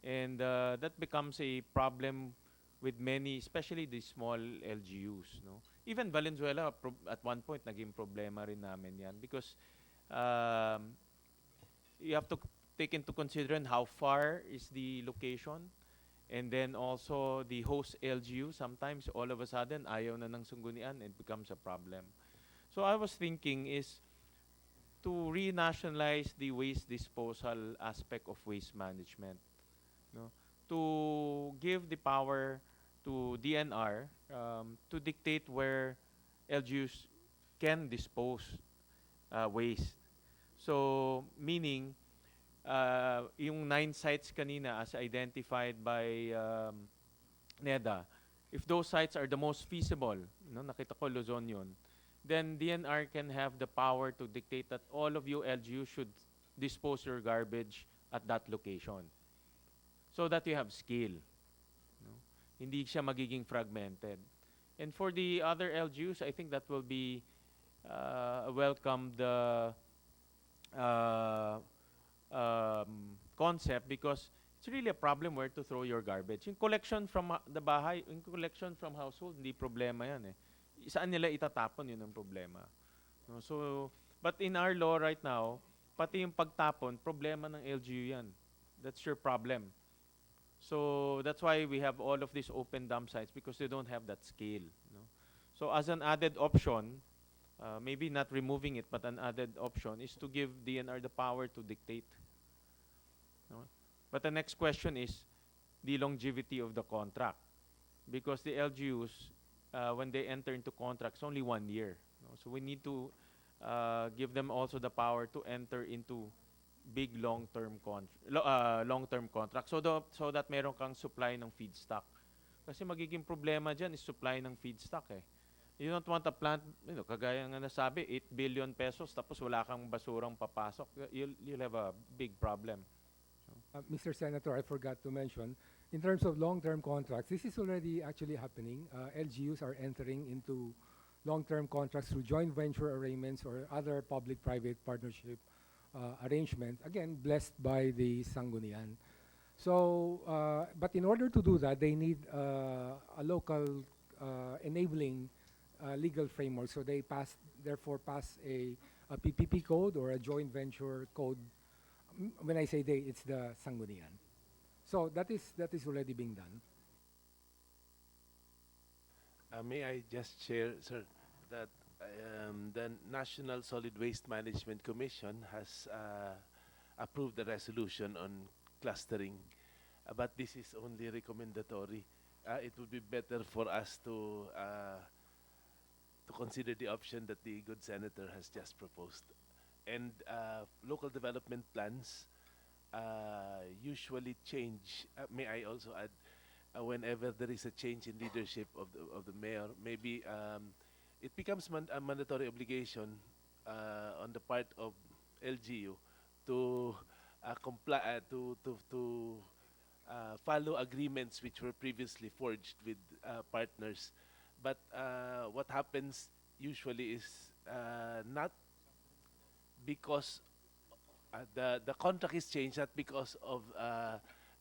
And that becomes a problem with many, especially the small LGUs. No? Even Valenzuela, at one point, naging problema rin namin yan because you have to take into consideration how far is the location, and then also the host LGU. Sometimes all of a sudden ayaw na ng Sanggunian, it becomes a problem. So I was thinking is to renationalize the waste disposal aspect of waste management. No? To give the power to DNR to dictate where LGUs can dispose waste. So, meaning, yung 9 sites kanina as identified by NEDA, if those sites are the most feasible, no, nakita ko Luzon yun, then DNR can have the power to dictate that all of you LGU should dispose your garbage at that location. So that you have scale. No? Hindi siya magiging fragmented. And for the other LGUs, I think that will be welcomed concept because it's really a problem where to throw your garbage. Yung collection from the bahay, yung collection from household, hindi problema yan eh. Saan nila itatapon, yun ang problema. No? So, but in our law right now, pati yung pagtapon, problema ng LGU yan. That's your problem. So that's why we have all of these open dump sites because they don't have that scale. No? So as an added option, maybe not removing it, but an added option is to give DNR the power to dictate. No? But the next question is the longevity of the contract. Because the LGUs, when they enter into contracts, only 1 year. No? So we need to give them also the power to enter into big long-term contract so that meron kang supply ng feedstock. Kasi magiging problema dyan is supply ng feedstock eh. You don't want a plant, kagaya nga nasabi, 8 billion pesos tapos wala kang basurang papasok. You'll have a big problem. Mr. Senator, I forgot to mention, in terms of long-term contracts, this is already actually happening. LGUs are entering into long-term contracts through joint venture arrangements or other public-private partnership arrangement, again, blessed by the Sanggunian. So, but in order to do that, they need a local enabling legal framework. So they therefore pass a PPP code or a joint venture code. When I say they, it's the Sanggunian. So that is already being done. May I just share, sir, that the National Solid Waste Management Commission has approved the resolution on clustering, but this is only recommendatory. It would be better for us to consider the option that the good senator has just proposed. And local development plans usually change. May I also add, whenever there is a change in leadership of the mayor, maybe it becomes a mandatory obligation on the part of LGU to comply to follow agreements which were previously forged with partners. But what happens usually is not because the contract is changed, not because of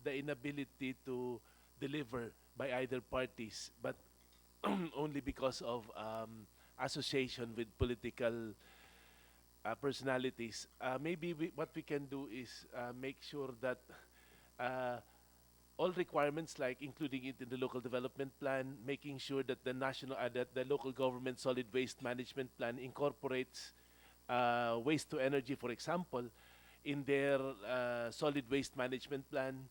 the inability to deliver by either parties, but only because of association with political personalities. Maybe what we can do is make sure that all requirements, like including it in the local development plan, making sure that that the local government solid waste management plan incorporates waste to energy, for example, in their solid waste management plan.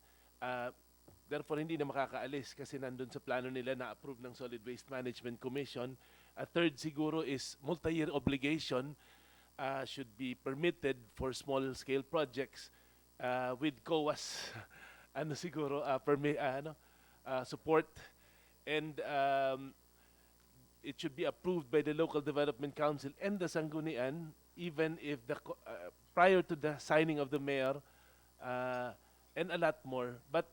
therefore hindi na makakaalis kasi nandun sa plano nila na approve ng Solid Waste Management Commission. A third siguro is multi-year obligation should be permitted for small-scale projects with COA's ano siguro support, and it should be approved by the local development council and the Sanggunian, even if prior to the signing of the mayor, and a lot more. But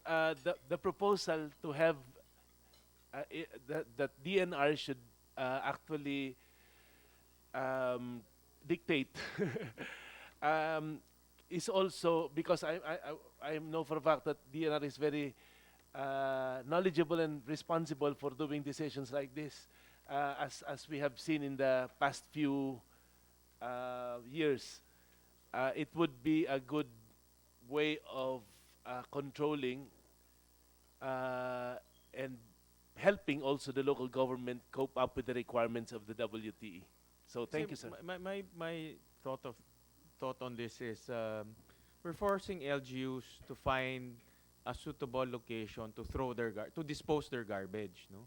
the proposal to have that DNR should actually dictate is also because I know for a fact that DNR is very knowledgeable and responsible for doing decisions like this, as we have seen in the past few years. It would be a good way of controlling and helping also the local government cope up with the requirements of the WTE. So thank you, sir. My thought on this is we're forcing LGUs to find a suitable location to throw to dispose their garbage, no?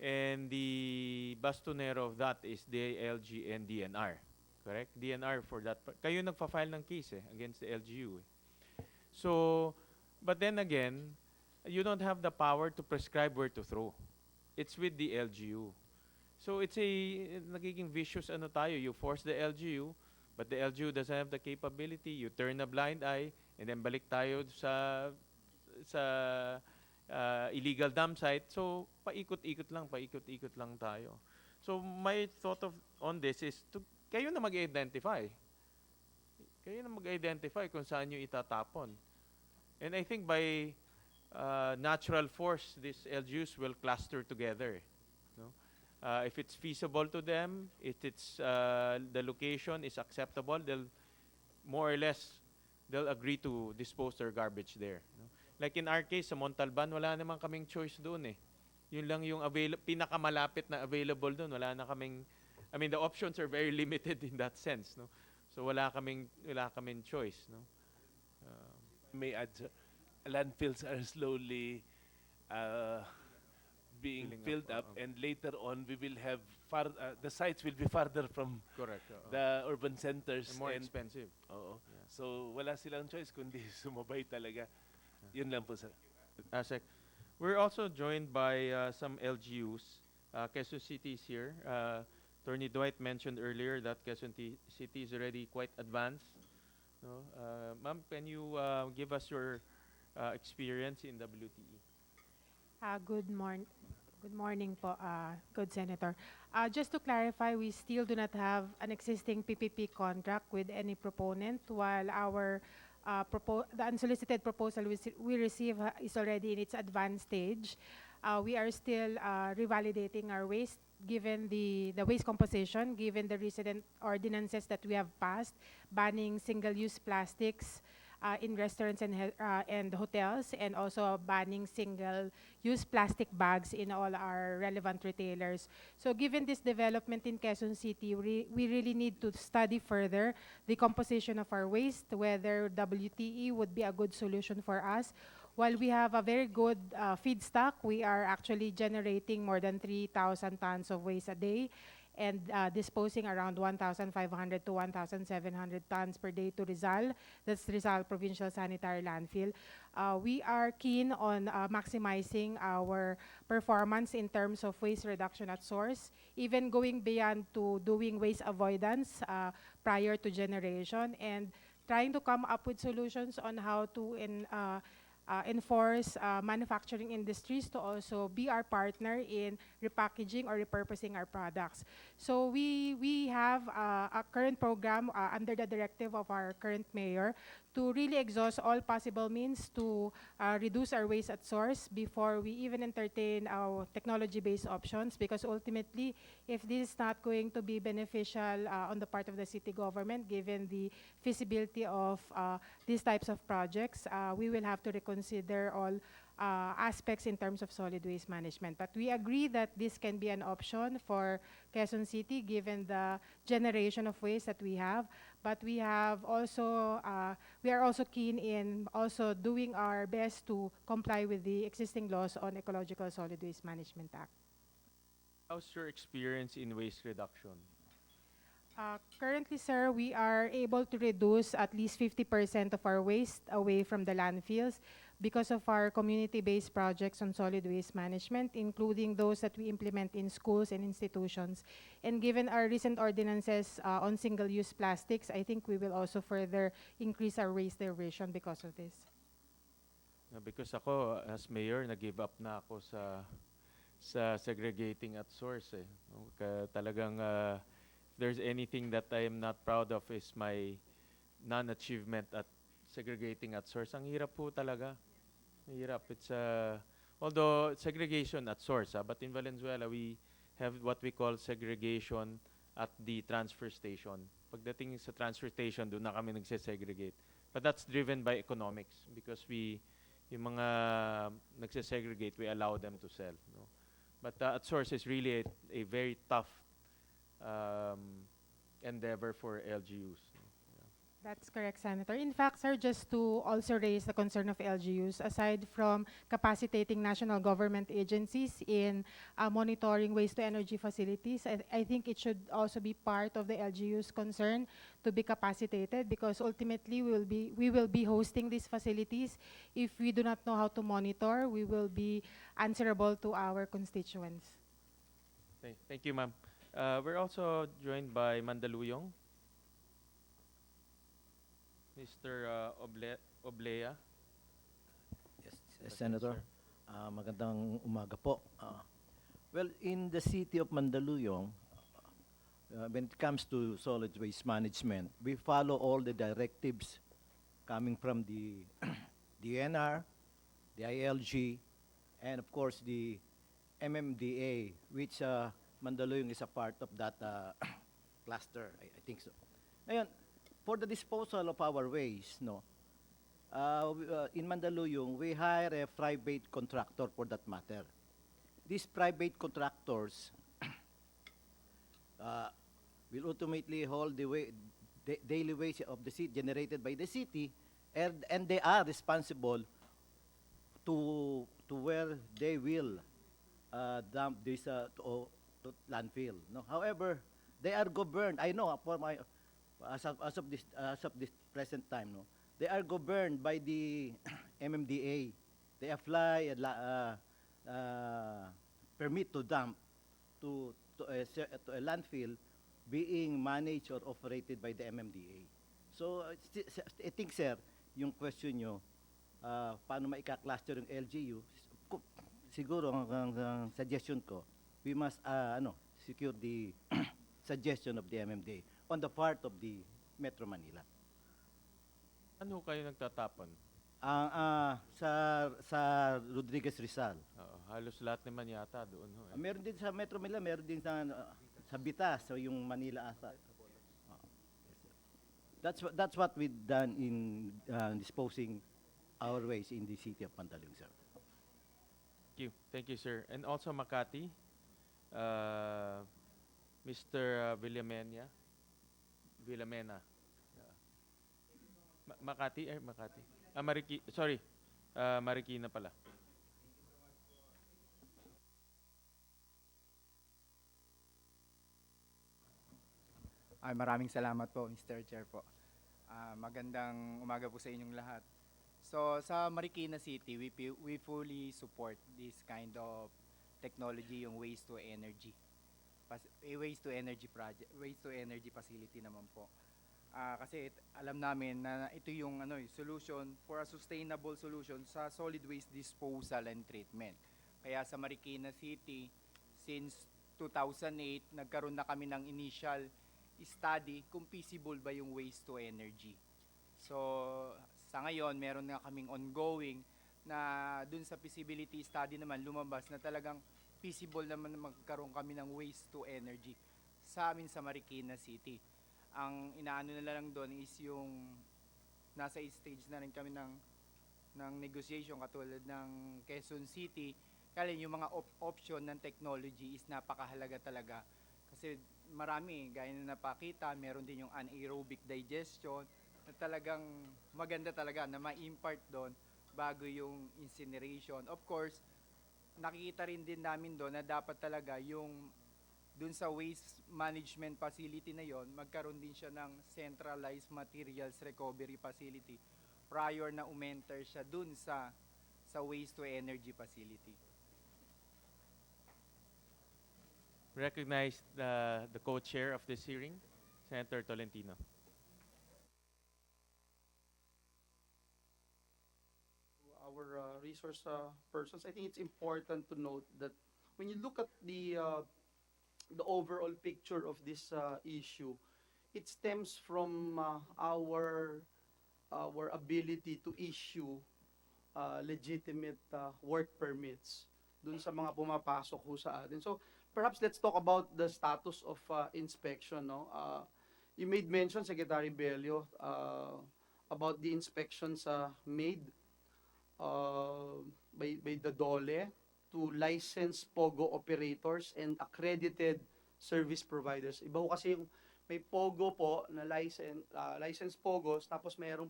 And the bastonero of that is DILG and DNR, correct? DNR for that. Kayo nagfa-file ng case against the LGU. So, but then again, you don't have the power to prescribe where to throw. It's with the LGU. So it's nagiging vicious ano tayo. You force the LGU, but the LGU doesn't have the capability. You turn a blind eye, and then balik tayo sa illegal dump site. So paikot-ikot lang tayo. So my thought on this is kayo na mag-identify. Kayo na mag-identify kung saan nyo itatapon. And I think by natural force, these LGUs will cluster together. No? If it's feasible to them, if it's the location is acceptable, they'll more or less they'll agree to dispose their garbage there. No? Like in our case, sa Montalban, wala namang kaming choice doon eh. Yun lang yung pinakamalapit na available doon. Wala na kaming, I mean, the options are very limited in that sense. No? So wala kaming choice. No? May add, sir, landfills are slowly being filled up, and later on we will have the sites will be farther from Correct. the urban centers And more and expensive. Oo. Yeah. So wala silang choice kundi sumabay talaga. Yun lang po, sir. Asek. We're also joined by some LGUs. Quezon City is here. Attorney Dwight mentioned earlier that Quezon City is already quite advanced. No? Ma'am, can you give us your experience in WTE? Good morning po, good Senator. Just to clarify, we still do not have an existing PPP contract with any proponent, while our the unsolicited proposal we receive is already in its advanced stage. We are still revalidating our waste, given the waste composition, given the recent ordinances that we have passed, banning single-use plastics in restaurants and hotels, and also banning single-use plastic bags in all our relevant retailers. So given this development in Quezon City, we really need to study further the composition of our waste, whether WTE would be a good solution for us. While we have a very good feedstock, we are actually generating more than 3,000 tons of waste a day, and disposing around 1,500 to 1,700 tons per day to Rizal. That's Rizal Provincial Sanitary Landfill. We are keen on maximizing our performance in terms of waste reduction at source, even going beyond to doing waste avoidance prior to generation, and trying to come up with solutions on how to enforce manufacturing industries to also be our partner in repackaging or repurposing our products. So we have a current program under the directive of our current mayor to really exhaust all possible means to reduce our waste at source before we even entertain our technology-based options, because ultimately, if this is not going to be beneficial on the part of the city government, given the feasibility of these types of projects, we will have to reconsider all aspects in terms of solid waste management. But we agree that this can be an option for Quezon City given the generation of waste that we have. But we have also, we are also keen in also doing our best to comply with the existing laws on Ecological Solid Waste Management Act. How's your experience in waste reduction? Currently, sir, we are able to reduce at least 50% of our waste away from the landfills because of our community-based projects on solid waste management, including those that we implement in schools and institutions. And given our recent ordinances on single-use plastics, I think we will also further increase our waste diversion because of this. Because ako, as mayor, nag-give up na ako sa segregating at source. No? Talagang if there's anything that I am not proud of is my non-achievement at segregating at source. Ang hirap po talaga. Hirap. It's although segregation at source, but in Valenzuela we have what we call segregation at the transfer station. Pagdating sa transfer station, doon na kami nagsesegregate. But that's driven by economics because yung mga nagsesegregate, we allow them to sell. No? But at source is really a very tough endeavor for LGUs. That's correct, Senator. In fact, sir, just to also raise the concern of LGUs, aside from capacitating national government agencies in monitoring waste-to-energy facilities, I think it should also be part of the LGU's concern to be capacitated because ultimately we will be hosting these facilities. If we do not know how to monitor, we will be answerable to our constituents. Thank you, ma'am. We're also joined by Mandaluyong. Mr. Oblea. Yes, Senator. Magandang umaga po. Well, in the city of Mandaluyong, when it comes to solid waste management, we follow all the directives coming from the DNR, the ILG, and of course the MMDA, which Mandaluyong is a part of that cluster, I think so. Ngayon, for the disposal of our waste, in Mandaluyong, we hire a private contractor for that matter. These private contractors will ultimately hold the daily waste of the city generated by the city, and they are responsible to where they will dump this to landfill. No? However, they are governed. I know for my as of this present time, they are governed by the MMDA. They apply permit to dump to a landfill being managed or operated by the MMDA. So I think, sir, yung question nyo, paano maika-cluster yung LGU, siguro ang suggestion ko, we must secure the suggestion of the MMDA on the part of the Metro Manila. Ano kayo nagtatapon? Sa Rodriguez Rizal. Halos lahat naman yata doon. Meron din sa Metro Manila, meron din sa Bitas, so yung Manila asa. That's what we've done in disposing our waste in the city of Mandaluyong, sir. Thank you, sir. And also Makati, Mr. Villamena. Makati. Marikina pala. Maraming salamat po, Mr. Chair po. Magandang umaga po sa inyong lahat. So, sa Marikina City, we fully support this kind of technology, yung waste to energy. Waste to energy facility naman po. Kasi alam namin na ito yung solution for a sustainable solution sa solid waste disposal and treatment. Kaya sa Marikina City, since 2008, nagkaroon na kami ng initial study kung feasible ba yung waste to energy. So, sa ngayon, meron na kaming ongoing na dun sa feasibility study naman lumabas na talagang feasible naman na magkaroon kami ng waste to energy sa amin sa Marikina City. Ang inaano nila lang doon is yung nasa stage na rin kami ng ng negotiation katulad ng Quezon City, kaya yung mga option ng technology is napakahalaga talaga. Kasi marami, gaya na napakita, meron din yung anaerobic digestion na talagang maganda talaga na ma-impart doon bago yung incineration. Of course, nakikita rin din namin doon na dapat talaga yung dun sa waste management facility na yon, magkaroon din siya ng centralized materials recovery facility prior na umenter siya dun sa waste to energy facility. Recognize the co-chair of this hearing, Senator Tolentino. Our resource persons, I think it's important to note that when you look at the overall picture of this issue, it stems from our ability to issue legitimate work permits dun sa mga pumapasok ho sa atin. So perhaps let's talk about the status of inspection. No? You made mention, Secretary Bello, about the inspections made by the DOLE to licensed POGO operators and accredited service providers. Iba ho kasi yung may POGO po na licensed POGOs, tapos mayroong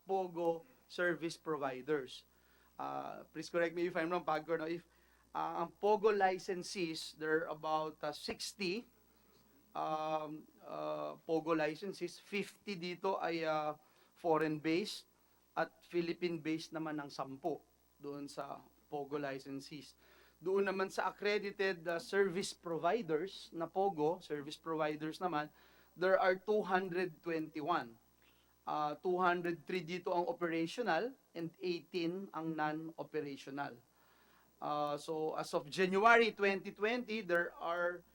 POGO service providers. Please correct me if I'm wrong, Pagcor. No? If ang POGO licensees, there are about 60 POGO licensees. 50 dito ay foreign-based at Philippine-based naman ng 10 doon sa POGO licensees. Doon naman sa accredited service providers na POGO, service providers naman, there are 221. 203 dito ang operational and 18 ang non-operational. So as of January 2020, there are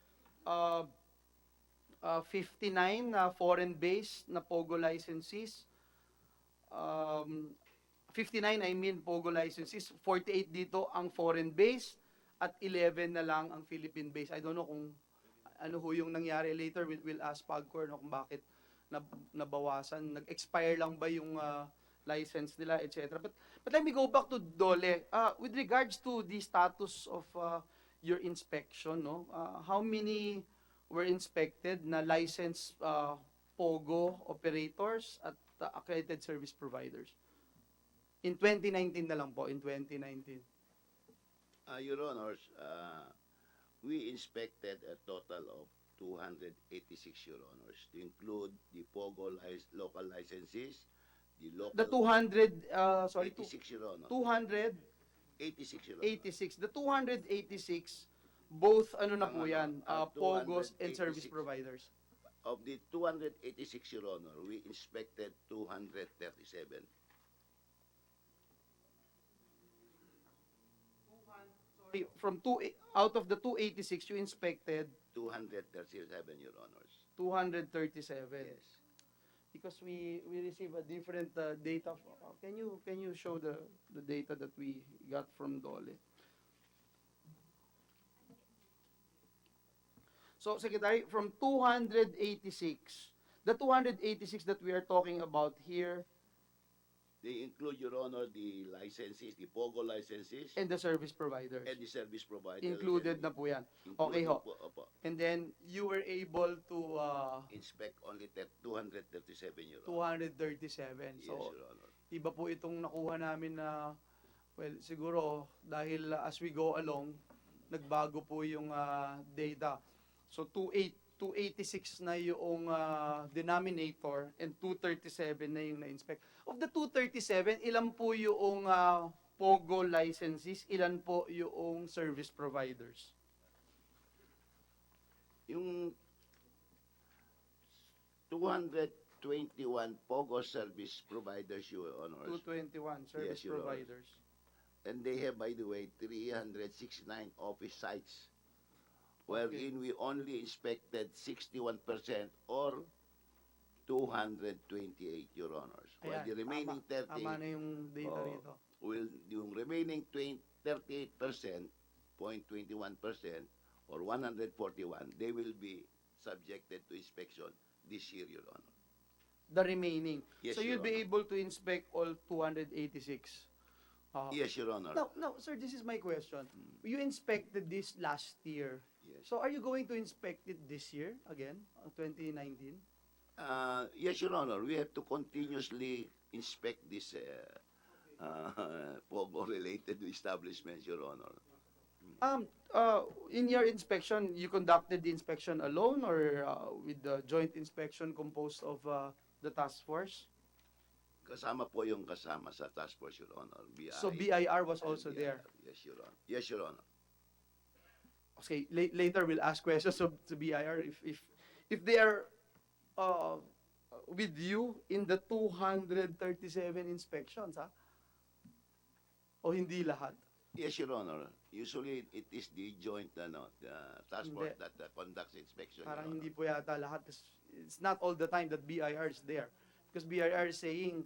59 foreign-based na POGO licensees. 59, I mean, POGO licenses, 48 dito ang foreign-based at 11 na lang ang Philippine-based. I don't know kung ano ho yung nangyari later. We'll ask Pagcor no, kung bakit nabawasan. Nag-expire lang ba yung license nila, etc. But let me go back to DOLE. With regards to the status of your inspection, no, how many were inspected na licensed POGO operators at accredited service providers? In 2019 na lang po, in 2019. Your Honors, we inspected a total of 286, Your Honors, to include the POGO local licenses, the local... The 200, sorry, 86, Your Honor. 286, Your Honor. 86. The 286, both ano na po yan, POGOs and service 286. providers. Of the 286, Your Honor, we inspected 237. From out of the 286 you inspected 237, Your Honors. 237. Yes. Because we receive a different data. Can you show the data that we got from DOLE? So Secretary, from 286, the 286 that we are talking about here, They include, Your Honor, the licenses, the POGO licenses, and the service providers. and the service providers. Included na po yan. Okay ho. And then you were able to Inspect only 237, Your Honor. 237. Yes, So Your Honor. iba po itong nakuha namin na, well, siguro dahil as we go along, nagbago po yung data. So 286 na yung denominator and 237 na yung na-inspect. Of the 237, ilan po yung POGO licenses, ilan po yung service providers? Yung 221 POGO service providers, Your Honor. 221 service Yes, Your Honor. providers. And they have, by the way, 369 office sites, wherein we only inspected 61% or 228, Your Honors. While Ayan, the remaining 30, tama na yung data oh, rito. yung remaining 38%, 0.21%, or 141, they will be subjected to inspection this year, Your Honor. The remaining. Yes, So you'll Your be Honor. able to inspect all 286. Yes, Your Honor. Now, sir, this is my question. You inspected this last year. Yes. So are you going to inspect it this year again, 2019? Yes, Your Honor. We have to continuously inspect this POGO-related establishments, Your Honor. In your inspection, you conducted the inspection alone or with the joint inspection composed of the task force? Kasama po yung kasama sa task force, Your Honor. So BIR was also and there. Yes, Your Honor. Yes, Your Honor. Okay, later we'll ask questions to BIR if they are with you in the 237 inspections, ha? O hindi lahat? Yes, Your Honor. Usually, it is the joint the task force Hindi. that conducts inspection, Your Parang Honor. hindi po yata lahat. It's not all the time that BIR is there. Because BIR is saying,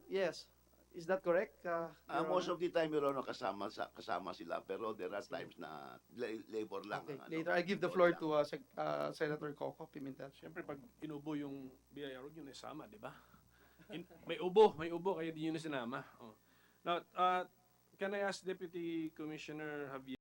yes, is that correct? Your Most Honor? of the time, Your Honor, kasama sila. Pero there are times na labor lang. Okay, ang later I give the floor to Senator Coco Pimentel. Siyempre, pag inubo yung BIR, huwag nyo na isama, di ba? May ubo, kaya di nyo na sinama. Oh. Now, can I ask Deputy Commissioner Javier